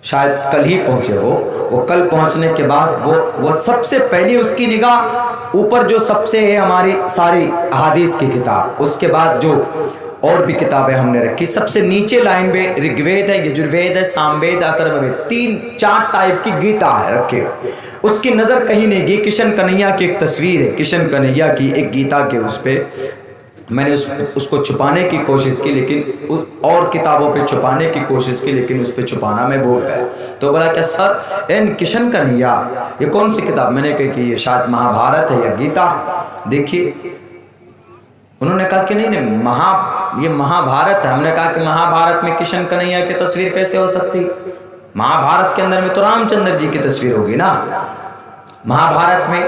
شاید کل ہی پہنچے وہ کل پہنچنے کے بعد وہ سب سے پہلی اس کی نگاہ اوپر جو سب سے ہے ہماری ساری احادیث کی کتاب، اس کے بعد جو اور بھی کتابیں ہم نے رکھی، سب سے نیچے لائن میں رگ وید ہے، یجروید ہے، ساموید، اتھروید، 3-4 ٹائپ کی گیتا ہے رکھے۔ اس کی نظر کہیں نہیں گئی، کشن کنہیا کی ایک تصویر ہے، کشن کنہیا کی ایک گیتا کے اس پہ میں نے اس کو چھپانے کی کوشش کی، لیکن اور کتابوں پہ چھپانے کی کوشش کی، لیکن اس پہ چھپانا میں بھول گیا۔ تو بولا کیا سر کشن کنہیا یہ کون سی کتاب؟ میں نے کہا کہ یہ شاید مہا بھارت ہے یا گیتا، دیکھیے۔ انہوں نے کہا کہ نہیں، یہ مہا بھارت ہے۔ ہم نے کہا کہ مہا بھارت میں کشن کنہیا کی تصویر کیسے ہو سکتی؟ مہا بھارت کے اندر میں تو رام چندر جی کی تصویر ہوگی نا، مہا بھارت میں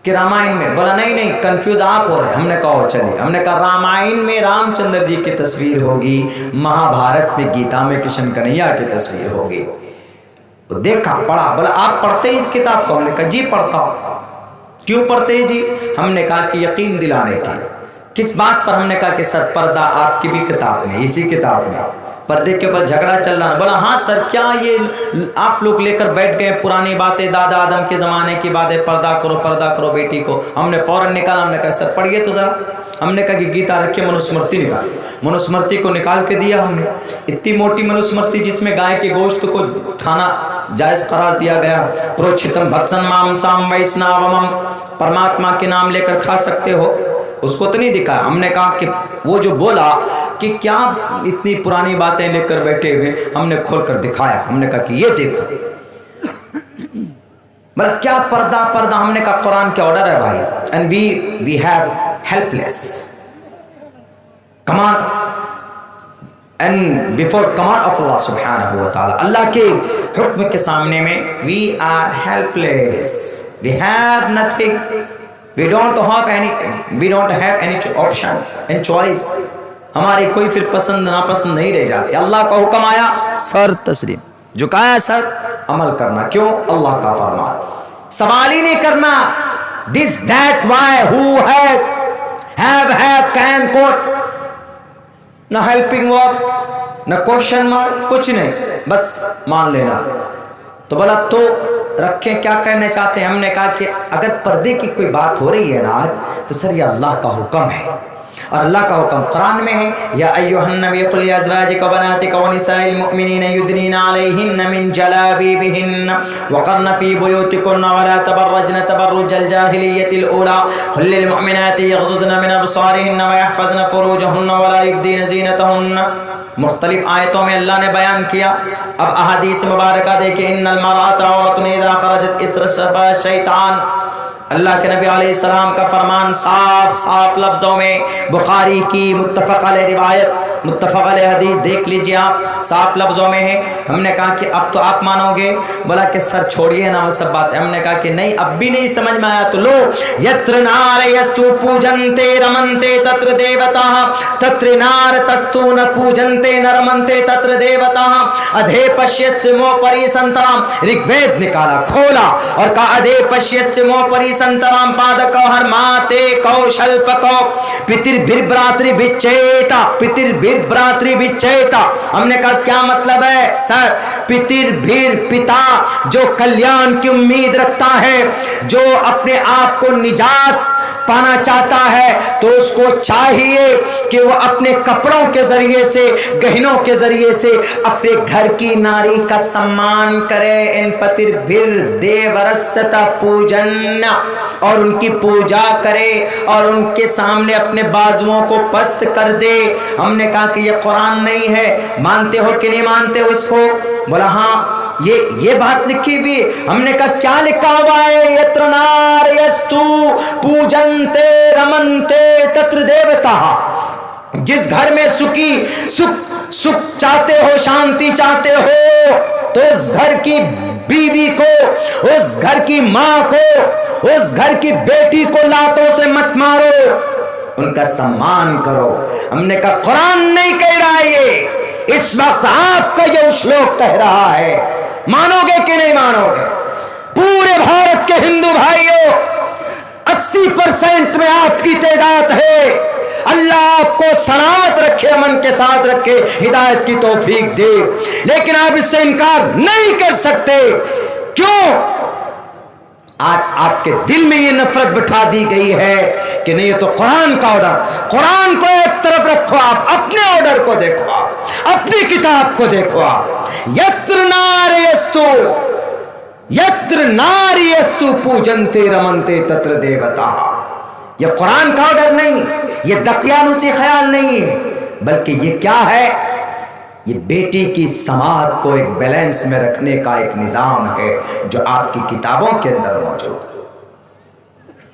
کہ رامائن میں؟ بولا نہیں، کنفیوز آپ ہو رہے۔ ہم نے کہا چلیے، ہم نے کہا رامائن میں رام چندر جی کی تصویر ہوگی، مہا بھارت میں گیتا میں کشن کنہیا کی تصویر ہوگی۔ تو دیکھا، پڑھا، بولا آپ پڑھتے ہیں اس کتاب کو؟ ہم نے کہا جی پڑھتا ہوں۔ کیوں پڑھتے ہیں جی؟ ہم نے کہا کہ یقین دلانے کے لیے۔ کس بات پر؟ ہم نے کہا کہ سر پردہ آپ کی بھی کتاب میں، اسی کتاب میں پردے کے اوپر جھگڑا چل رہا ہے۔ بولا ہاں سر، کیا یہ آپ لوگ لے کر بیٹھ گئے پرانی باتیں، دادا آدم کے زمانے کی باتیں، پردہ کرو بیٹی کو۔ ہم نے فوراً نکالا، ہم نے کہا سر پڑھیے تو ذرا۔ ہم نے کہا کہ گیتا رکھیے، منوسمرتی نکال۔ منوسمرتی کو نکال کے دیا ہم نے، اتنی موٹی منوسمرتی جس میں گائے کے گوشت کو کھانا جائز قرار دیا گیا۔ پروچتم بھکسن مامسام ویشناومم، پرماتما کے نام لے کر کھا سکتے ہو، اس کو تو نہیں دکھایا۔ ہم نے کہا کہ وہ جو بولا کہ کیا اتنی پرانی باتیں لے کر بیٹھے ہوئے، ہم نے کھول کر دکھایا۔ ہم نے کہا کہ یہ دیکھو، مطلب کیا پردہ؟ ہم نے کہا قرآن کے آرڈر ہے بھائی، and we have helpless command and before command of Allah subhanahu wa ta'ala، اللہ کے حکم کے سامنے میں we are helpless، we have nothing، we don't have any option and choice۔ ہماری کوئی پھر پسند ناپسند نہیں رہ جاتی۔ اللہ کا حکم آیا، سر تسلیم، جھکایا سر، عمل کرنا۔ کیوں؟ اللہ کا فرمان، سوال ہی نہیں کرنا this that why who has have can could، نہ ہیلپنگ ورب، نہ کوشچن مارک، کچھ نہیں، بس مان لینا۔ تو بولا تو رکھیں، کیا کہنا چاہتے ہیں؟ ہم نے کہا کہ اگر پردے کی کوئی بات ہو رہی ہے نا آج، تو سر یہ اللہ کا حکم ہے، اور اللہ کا حکم قرآن میں ہے یا ایھا النبی قل لازواجک وبناتک ونساء المؤمنین یدنین علیہن من جلابیبہن وقرن فی بیوتکن ولا تبرجن تبرج الجاہلیۃ الاولی قل للمؤمنات یغضضن من ابصارہن ویحفظن فروجہن ولا یبدین زینتہن. مختلف آیتوں میں اللہ نے بیان کیا. اب احادیث مبارکہ دیکھیں. ان المرأۃ عورۃ اذا خرجت استرشفها الشیطان. اللہ کے نبی علیہ السلام کا فرمان صاف صاف لفظوں میں، بخاری کی متفق علیہ روایت، متفق علیہ حدیث دیکھ لیجئے آپ، صاف لفظوں میں ہے. ہم نے کہا کہ اب تو آپ مانو گے؟ بولا کہ سر چھوڑیے نا وہ سب باتیں. ہم نے کہا کہ نہیں، اب بھی نہیں سمجھ میں آیا تو لو. یتر نار یستو پوجنتے رمنتے تتر دیوتا تتر نار تستو ن پوجنتے نرمنتے تتر دیوتا ادھے پشیستمو پری سنترام. رگ وید نکالا کھولا اور کہا ادھے پشیستمو پری سنترام پادکو ہر ماتے کوشل پکو پتر بھر براتری بچیتا پتر بھر براتری بچیتا. ہم نے کہا کیا مطلب ہے سر؟ پتر بھر پتا جو کلیان کی امید رکھتا ہے، جو اپنے آپ کو نجات پانا چاہتا ہے، تو اس کو چاہیے کہ وہ اپنے کپڑوں کے ذریعے سے، گہنوں کے ذریعے سے اپنے گھر کی ناری کا سمان کرے. ان پتر بھر دیورستا پوجن، اور ان کی پوجا کرے اور ان کے سامنے اپنے بازوؤں کو پست کر دے. ہم نے کہا کہ یہ قرآن نہیں ہے، مانتے ہو کہ نہیں مانتے ہو اس کو؟ بولا ہاں یہ بات لکھی بھی. ہم نے کہا کیا لکھا ہوا ہے؟ یتر نار یستو پوجنتے رمنتے تتر دیوتا. جس گھر میں سکھ چاہتے ہو، شانتی چاہتے ہو، تو اس گھر کی بیوی کو، اس گھر کی ماں کو، اس گھر کی بیٹی کو لاتوں سے مت مارو، ان کا سمان کرو. ہم نے کہا قرآن نہیں کہہ رہا ہے، یہ اس وقت آپ کا یہ شلوک کہہ رہا ہے. مانو گے کہ نہیں مانو گے؟ پورے بھارت کے ہندو بھائیوں 80% میں آپ کی تعداد ہے. اللہ آپ کو سلامت رکھے، امن کے ساتھ رکھے، ہدایت کی توفیق دے، لیکن آپ اس سے انکار نہیں کر سکتے. کیوں؟ آج آپ کے دل میں یہ نفرت بٹھا دی گئی ہے کہ نہیں، یہ تو قرآن کا آرڈر. قرآن کو ایک طرف رکھو، آپ اپنے آرڈر کو دیکھو، آپ اپنی کتاب کو دیکھو. آپ یتر نار یستو، یتر نار یستو پوجنتے رمنتے تتر دیوتا. یہ قرآن کا آرڈر نہیں، یہ دقیانوسی خیال نہیں ہے، بلکہ یہ کیا ہے؟ یہ بیٹی کی سماعت کو ایک بیلنس میں رکھنے کا ایک نظام ہے جو آپ کی کتابوں کے اندر موجود.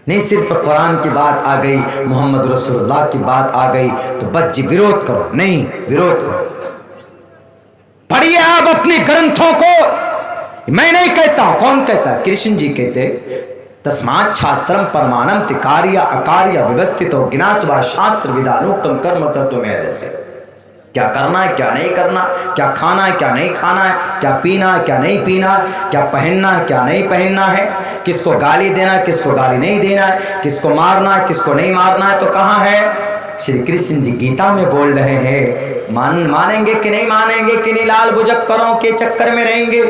نہیں صرف قرآن کی بات آ گئی، محمد رسول اللہ کی بات آ گئی تو بس جی ویرودھ کرو. نہیں، ویرودھ کرو. پڑھیے آپ اپنی گرنتھوں کو. میں نہیں کہتا ہوں، کون کہتا ہے؟ کرشن جی کہتے تسمات شاسترم پرمانم تکاریہ اکاریہ ویوستھتو گناتوا شاستر ودانوکتم کرم کرتو میرے سے. کیا کرنا ہے، کیا نہیں کرنا، کیا کھانا ہے، کیا نہیں کھانا ہے، کیا پینا ہے، کیا نہیں پینا ہے، کیا پہننا ہے، کیا نہیں پہننا ہے، کس کو گالی دینا ہے، کس کو گالی نہیں دینا ہے، کس کو مارنا ہے، کس کو نہیں مارنا ہے. تو کہاں ہے؟ شری کرشن جی گیتا میں بول رہے ہیں. مانیں گے کہ نہیں مانیں گے کہ نہیں؟ لال بجکروں کے چکر میں رہیں گے؟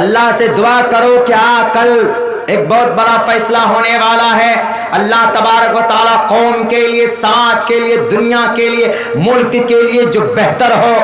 اللہ سے دعا کرو کہ کل ایک بہت بڑا فیصلہ ہونے والا ہے. اللہ تبارک و تعالیٰ قوم کے لیے، سماج کے لیے، دنیا کے لیے، ملک کے لیے جو بہتر ہو،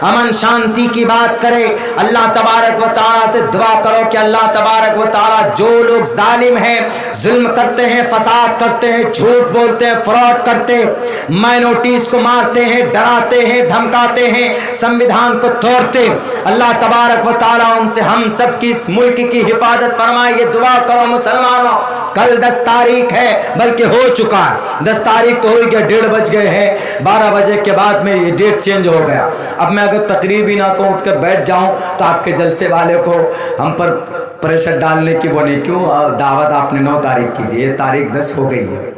امن شانتی کی بات کرے. اللہ تبارک و تعالیٰ سے دعا کرو کہ اللہ تبارک و تعالیٰ جو لوگ ظالم ہیں، ظلم کرتے ہیں، فساد کرتے ہیں، جھوٹ بولتے ہیں، فراڈ کرتے ہیں، مائنورٹیز کو مارتے ہیں، ڈراتے ہیں، دھمکاتے ہیں، سنویدھان کو توڑتے، اللہ تبارک و تعالیٰ ان سے ہم سب کی اس ملک کی حفاظت فرمائے. یہ دعا کرو مسلمانوں. کل 10 تاریخ ہے، بلکہ ہو چکا ہے. 10 تاریخ تو ہو گیا، 1:30 بج گئے ہیں. 12 بجے کے بعد میں یہ ڈیٹ چینج ہو گیا. اب میں اگر تقریر بھی نہ کو اٹھ کر بیٹھ جاؤں تو آپ کے جلسے والے کو ہم پر پریشر ڈالنے کی وہ نہیں. کیوں دعوت آپ نے 9 تاریخ کی دی ہے، تاریخ 10 ہو گئی ہے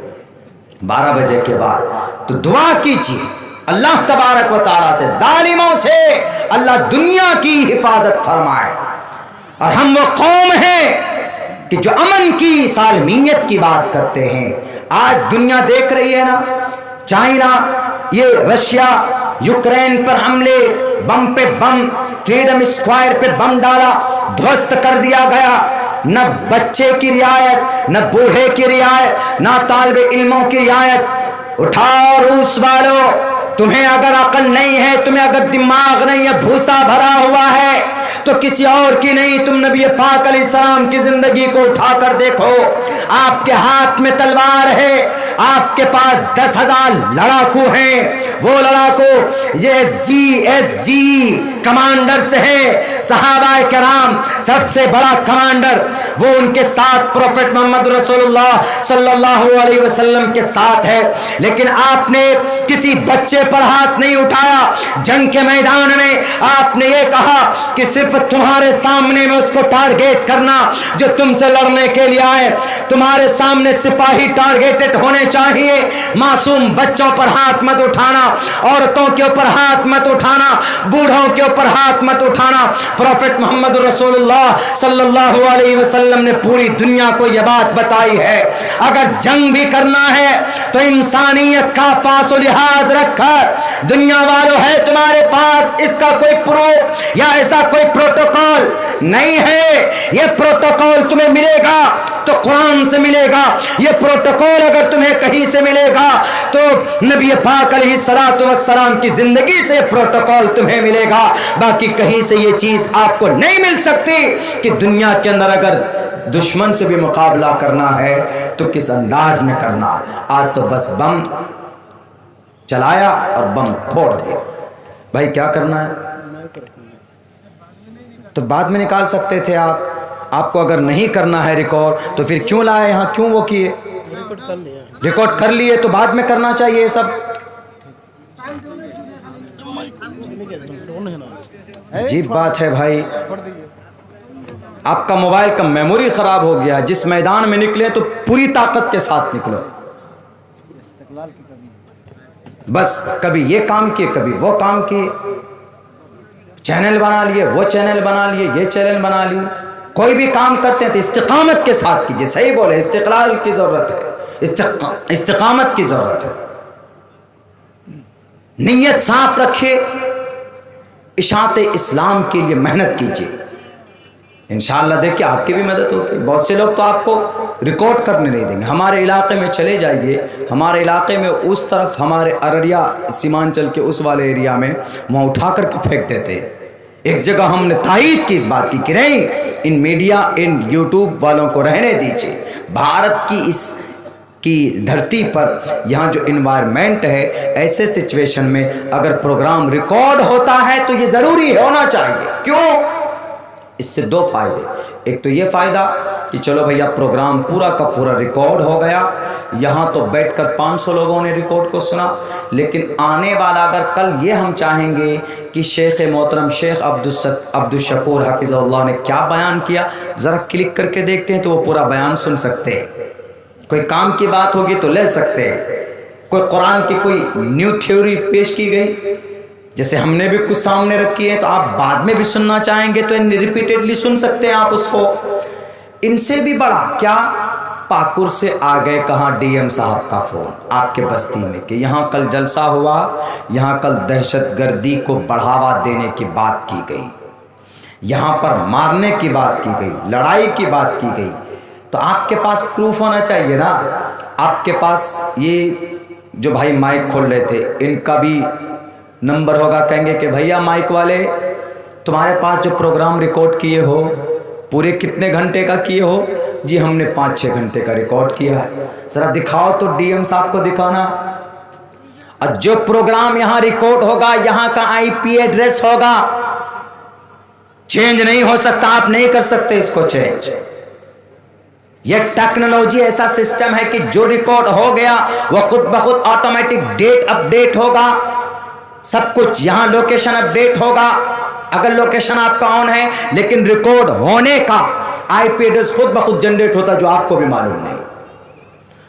12 بجے کے بعد. تو دعا کیجیے اللہ تبارک و تعالیٰ سے، ظالموں سے اللہ دنیا کی حفاظت فرمائے. اور ہم وہ قوم ہیں کہ جو امن کی سالمیت کی بات کرتے ہیں. آج دنیا دیکھ رہی ہے نا، چائنا، یہ رشیا یوکرین پر حملے، بم پہ بم، فریڈم اسکوائر پہ بم ڈالا، دھوست کر دیا گیا. نہ بچے کی رعایت، نہ بوڑھے کی رعایت، نہ طالب علموں کی رعایت۔ اٹھاؤ روس والو، تمہیں اگر عقل نہیں ہے، تمہیں اگر دماغ نہیں ہے، بھوسا بھرا ہوا ہے تو کسی اور کی نہیں، تم نبی پاک علیہ السلام کی زندگی کو اٹھا کر دیکھو۔ آپ کے ہاتھ میں تلوار ہے، آپ کے پاس 10,000 لڑاکو ہیں، وہ لڑاکو ایس جی کمانڈر سے ہیں، صحابہ کرام سب سے بڑا کمانڈر وہ ان کے ساتھ پروفیٹ محمد رسول اللہ صلی اللہ علیہ وسلم کے ساتھ ہے۔ لیکن آپ نے کسی بچے پر ہاتھ نہیں اٹھایا، جنگ کے میدان میں آپ نے یہ کہا کہ صرف تمہارے سامنے میں اس کو ٹارگیٹ کرنا جو تم سے لڑنے کے لیے آئے، تمہارے سامنے سپاہی ٹارگیٹڈ ہونے چاہیے، معصوم بچوں پر ہاتھ مت اٹھانا، عورتوں کے اوپر ہاتھ مت اٹھانا، بوڑھوں کے اوپر ہاتھ مت اٹھانا۔ پروفیٹ محمد رسول اللہ صلی اللہ علیہ وسلم نے پوری دنیا کو یہ بات بتائی ہے، اگر جنگ بھی کرنا ہے تو انسانیت کا پاس و لحاظ رکھ کر، دنیا والو ہے تمہارے پاس اس کا کوئی پروف یا ایسا کوئی پروٹوکول نہیں ہے، یہ پروٹوکول تمہیں ملے گا تو قرآن سے ملے گا، یہ پروٹوکول اگر تمہیں کہیں سے ملے گا تو نبی پاک علیہ السلام کی زندگی سے پروٹوکول تمہیں ملے گا، باقی کہیں سے یہ چیز آپ کو نہیں مل سکتی کہ دنیا کے اندر اگر دشمن سے بھی مقابلہ کرنا ہے تو کس انداز میں کرنا۔ آج تو بس بم چلایا اور بم پھوڑ دیا، بھائی کیا کرنا ہے؟ تو بعد میں نکال سکتے تھے آپ کو اگر نہیں کرنا ہے ریکارڈ تو پھر کیوں لائے یہاں، کیوں وہ کیے؟ ریکارڈ کر لیے تو بعد میں کرنا چاہیے یہ سب۔ عجیب بات ہے بھائی، آپ کا موبائل کا میموری خراب ہو گیا، جس میدان میں نکلے تو پوری طاقت کے ساتھ نکلو، بس کبھی یہ کام کیے کبھی وہ کام کیے، چینل بنا لیے، وہ چینل بنا لیے، یہ چینل بنا لیے، کوئی بھی کام کرتے ہیں تو استقامت کے ساتھ کیجئے، صحیح بولے، استقلال کی ضرورت ہے، استقامت کی ضرورت ہے، نیت صاف رکھیے، اشاعت اسلام کے لیے محنت کیجئے، انشاءاللہ دیکھیں آپ کی بھی مدد ہوگی۔ بہت سے لوگ تو آپ کو ریکارڈ کرنے نہیں دیں گے، ہمارے علاقے میں چلے جائیے، ہمارے علاقے میں اس طرف ہمارے ارریا سیمانچل کے اس والے ایریا میں وہاں اٹھا کر کے پھینک دیتے ہیں۔ ایک جگہ ہم نے تائید کی اس بات کی کہ نہیں، ان میڈیا ان یوٹیوب والوں کو رہنے دیجئے، بھارت کی اس کی دھرتی پر یہاں جو انوائرمنٹ ہے، ایسے سچویشن میں اگر پروگرام ریکارڈ ہوتا ہے تو یہ ضروری ہونا چاہیے۔ کیوں؟ اس سے دو فائدے، ایک تو یہ فائدہ کہ چلو بھیا پروگرام پورا کا پورا ریکارڈ ہو گیا، یہاں تو بیٹھ کر 500 لوگوں نے ریکارڈ کو سنا، لیکن آنے والا اگر کل یہ ہم چاہیں گے کہ شیخ محترم شیخ عبدالشکور حفظہ اللہ نے کیا بیان کیا، ذرا کلک کر کے دیکھتے ہیں تو وہ پورا بیان سن سکتے ہیں، کوئی کام کی بات ہوگی تو لے سکتے ہیں، کوئی قرآن کی کوئی نیو تھیوری پیش کی گئی جیسے ہم نے بھی کچھ سامنے رکھی ہے تو آپ بعد میں بھی سننا چاہیں گے تو ریپیٹیڈلی سن سکتے ہیں آپ اس کو۔ ان سے بھی بڑا کیا، پاکور سے آ گئے کہاں ڈی ایم صاحب کا فون آپ کے بستی میں کہ یہاں کل جلسہ ہوا، یہاں کل دہشت گردی کو بڑھاوا دینے کی بات کی گئی، یہاں پر مارنے کی بات کی گئی، لڑائی کی بات کی گئی، تو آپ کے پاس پروف ہونا چاہیے نا۔ آپ کے پاس یہ جو بھائی مائک کھول رہے تھے ان کا بھی نمبر ہوگا، کہیں گے کہ بھیا مائک والے تمہارے پاس جو پروگرام ریکارڈ کیے ہو پورے کتنے گھنٹے کا کیے ہو؟ جی ہم نے 5-6 گھنٹے کا ریکارڈ کیا ہے، ذرا دکھاؤ تو ڈی ایم صاحب کو دکھانا، اور جو پروگرام یہاں ریکارڈ ہوگا یہاں کا IP ایڈریس ہوگا، چینج نہیں ہو سکتا، آپ نہیں کر سکتے اس کو چینج۔ یہ ٹیکنالوجی ایسا سسٹم ہے کہ جو ریکارڈ ہو گیا وہ خود بخود آٹومیٹک ڈیٹ اپڈیٹ ہوگا، سب کچھ یہاں لوکیشن اپڈیٹ ہوگا، اگر لوکیشن آپ کا آن ہے، لیکن ریکارڈ ہونے کا IP ایڈریس خود بخود جنریٹ ہوتا جو آپ کو بھی معلوم نہیں۔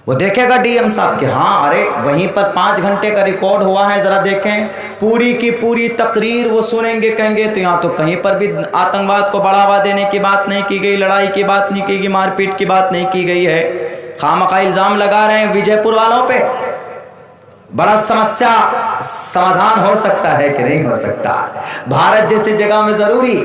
وہ دیکھے گا ڈی ایم صاحب کہ ہاں ارے وہیں پر 5 گھنٹے کا ریکارڈ ہوا ہے، ذرا دیکھیں، پوری کی پوری تقریر وہ سنیں گے، کہیں گے تو یہاں تو کہیں پر بھی آتنکواد کو بڑھاوا دینے کی بات نہیں کی گئی، لڑائی کی بات نہیں کی گئی، مار پیٹ کی بات نہیں کی گئی ہے، خامخواہ الزام لگا رہے ہیں وجے پور والوں پہ۔ بڑا سمسیا سمادھان ہو سکتا ہے کہ نہیں ہو سکتا؟ بھارت جیسی جگہ میں ضروری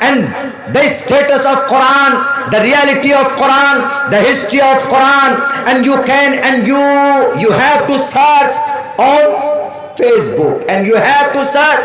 and the status of Quran, the reality of Quran, the history of Quran, and you can and you have to search on Facebook and you have to search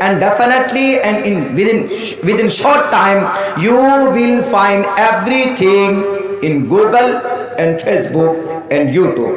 and definitely and within short time you will find everything in Google and Facebook and YouTube,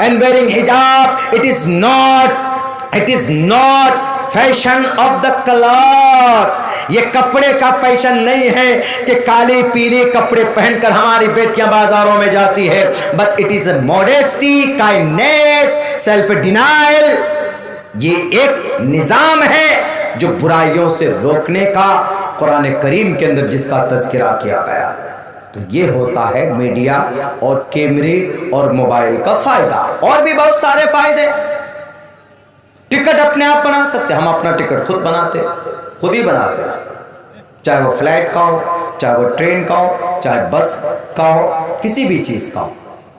and wearing hijab, it is not fashion of the cloth. یہ کپڑے کا فیشن نہیں ہے کہ کالی پیلی کپڑے پہن کر ہماری بیٹیاں بازاروں میں جاتی ہے. But it is a modesty, kindness, self denial. یہ ایک نظام ہے جو برائیوں سے روکنے کا قرآن کریم کے اندر جس کا تذکرہ کیا گیا. تو یہ ہوتا ہے میڈیا اور کیمرے اور موبائل کا فائدہ. اور بھی بہت سارے فائدے. ٹکٹ اپنے آپ بنا سکتے, ہم اپنا ٹکٹ خود ہی بناتے ہیں, چاہے وہ فلائٹ کا ہو, چاہے وہ ٹرین کا ہو, چاہے بس کا ہو, کسی بھی چیز کا ہو.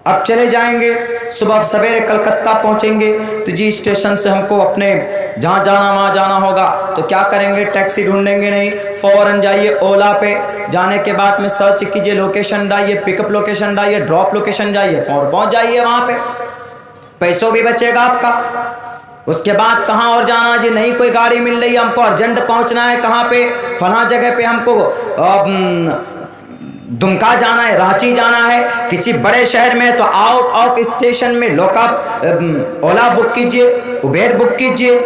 اب چلے جائیں گے, صبح سویرے کلکتہ پہنچیں گے تو جی اسٹیشن سے ہم کو اپنے جہاں جانا وہاں جانا ہوگا, تو کیا کریں گے, ٹیکسی ڈھونڈیں گے نہیں, فوراً جائیے اولا پہ. جانے کے بعد میں سرچ کیجئے, لوکیشن ڈائیے, پک اپ لوکیشن ڈائیے, ڈراپ لوکیشن جائیے, فوراً پہنچ جائیے وہاں پہ. پیسوں بھی بچے گا آپ کا. اس کے بعد کہاں اور جانا جی, نہیں کوئی گاڑی مل رہی ہے, ہم کو ارجنٹ پہنچنا ہے کہاں پہ, فلاں جگہ پہ ہم کو دمکا جانا ہے, رانچی جانا ہے, کسی بڑے شہر میں, تو آؤٹ آف اسٹیشن میں اولا بک کیجئے, ابیر بک کیجئے,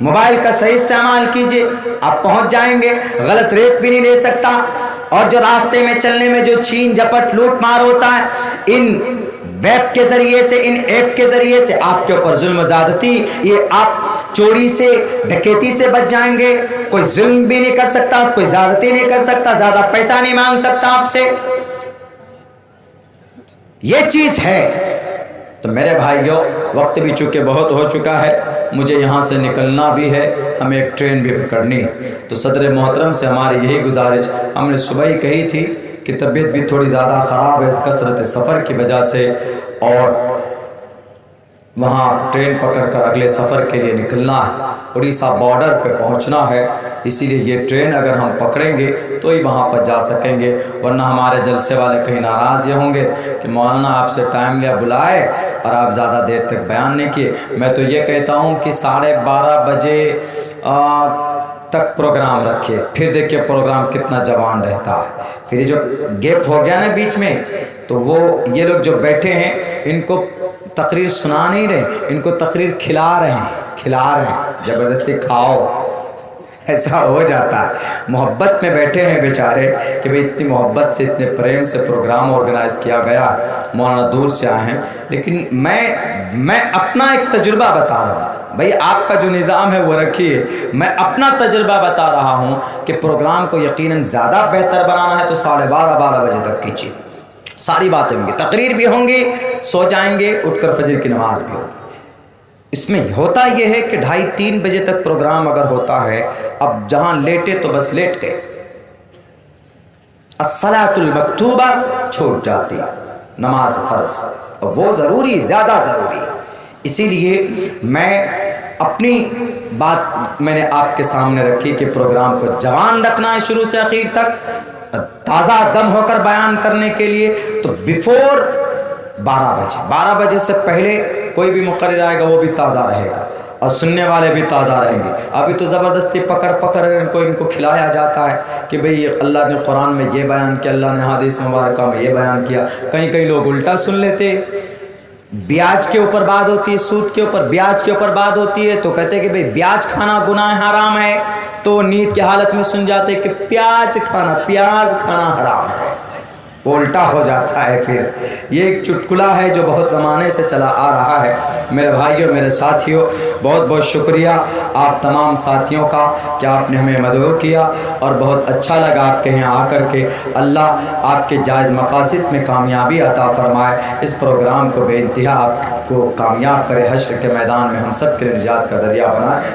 موبائل کا صحیح استعمال کیجئے, آپ پہنچ جائیں گے. غلط ریٹ بھی نہیں لے سکتا. اور جو راستے میں چلنے میں جو چھین جھپٹ لوٹ مار ہوتا ہے, ان ویب کے ذریعے سے, ان ایپ کے ذریعے سے آپ کے اوپر ظلم زیادتی, یہ آپ چوری سے ڈکیتی سے بچ جائیں گے. کوئی ظلم بھی نہیں کر سکتا, کوئی زیادتی نہیں کر سکتا, زیادہ پیسہ نہیں مانگ سکتا آپ سے. یہ چیز ہے. تو میرے بھائیوں, وقت بھی چونکہ بہت ہو چکا ہے, مجھے یہاں سے نکلنا بھی ہے, ہمیں ایک ٹرین بھی پکڑنی. تو صدر محترم سے ہماری یہی گزارش, ہم نے صبح ہی کہی تھی کہ طبیعت بھی تھوڑی زیادہ خراب ہے کثرت سفر کی وجہ سے, اور وہاں ٹرین پکڑ کر اگلے سفر کے لیے نکلنا ہے, اڑیسہ بارڈر پہ پہنچنا ہے. اسی لیے یہ ٹرین اگر ہم پکڑیں گے تو ہی وہاں پر جا سکیں گے, ورنہ ہمارے جلسے والے کہیں ناراض یہ ہوں گے کہ مولانا آپ سے ٹائم لیا بلائے اور آپ زیادہ دیر تک بیان نہیں کیے. میں تو یہ کہتا ہوں کہ 12:30 بجے تک پروگرام رکھے, پھر دیکھیے پروگرام کتنا جوان رہتا ہے. پھر یہ جو گیپ ہو گیا نا بیچ میں, تو وہ یہ لوگ جو بیٹھے ہیں ان کو تقریر سنا نہیں رہے, ان کو تقریر کھلا رہے ہیں, زبردستی کھاؤ, ایسا ہو جاتا ہے. محبت میں بیٹھے ہیں بیچارے کہ بھئی اتنی محبت سے, اتنے پریم سے پروگرام آرگنائز کیا گیا, مولانا دور سے آئے ہیں. لیکن میں اپنا ایک تجربہ بتا رہا ہوں. بھئی آپ کا جو نظام ہے وہ رکھیے, میں اپنا تجربہ بتا رہا ہوں کہ پروگرام کو یقیناً زیادہ بہتر بنانا ہے تو 12:30 بجے تک کیجیے. ساری باتیں ہوں گی, تقریر بھی ہوں گی, سو جائیں گے, اٹھ کر فجر کی نماز بھی ہوگی. اس میں ہوتا یہ ہے کہ 2:30-3 بجے تک پروگرام اگر ہوتا ہے, اب جہاں لیٹے تو بس لیٹ گئے, الصلاۃ المکتوبہ چھوٹ جاتی, نماز فرض, اور وہ ضروری, زیادہ ضروری ہے. اسی لیے میں اپنی بات میں نے آپ کے سامنے رکھی کہ پروگرام کو جوان رکھنا ہے شروع سے آخر تک, تازہ دم ہو کر بیان کرنے کے لیے. تو بیفور 12 بجے سے پہلے کوئی بھی مقرر آئے گا وہ بھی تازہ رہے گا, اور سننے والے بھی تازہ رہیں گے. ابھی تو زبردستی پکڑ ان کو کھلایا جاتا ہے کہ بھئی اللہ نے قرآن میں یہ بیان کیا, اللہ نے حدیث مبارکہ میں یہ بیان کیا. کئی لوگ الٹا سن لیتے, بیاج کے اوپر بات ہوتی ہے, سود کے اوپر, بیاج کے اوپر بات ہوتی ہے, تو کہتے ہیں کہ بھئی بیاج کھانا گناہ حرام ہے, تو نیت کی حالت میں سن جاتے کہ پیاز کھانا حرام ہے. وہ الٹا ہو جاتا ہے. پھر یہ ایک چٹکلا ہے جو بہت زمانے سے چلا آ رہا ہے. میرے بھائیوں, میرے ساتھیوں, بہت بہت شکریہ آپ تمام ساتھیوں کا کہ آپ نے ہمیں مدعو کیا, اور بہت اچھا لگا آپ کے یہاں آ کر کے. اللہ آپ کے جائز مقاصد میں کامیابی عطا فرمائے, اس پروگرام کو بے انتہا آپ کو کامیاب کرے, حشر کے میدان میں ہم سب کے لیے نجات کا ذریعہ بنائے.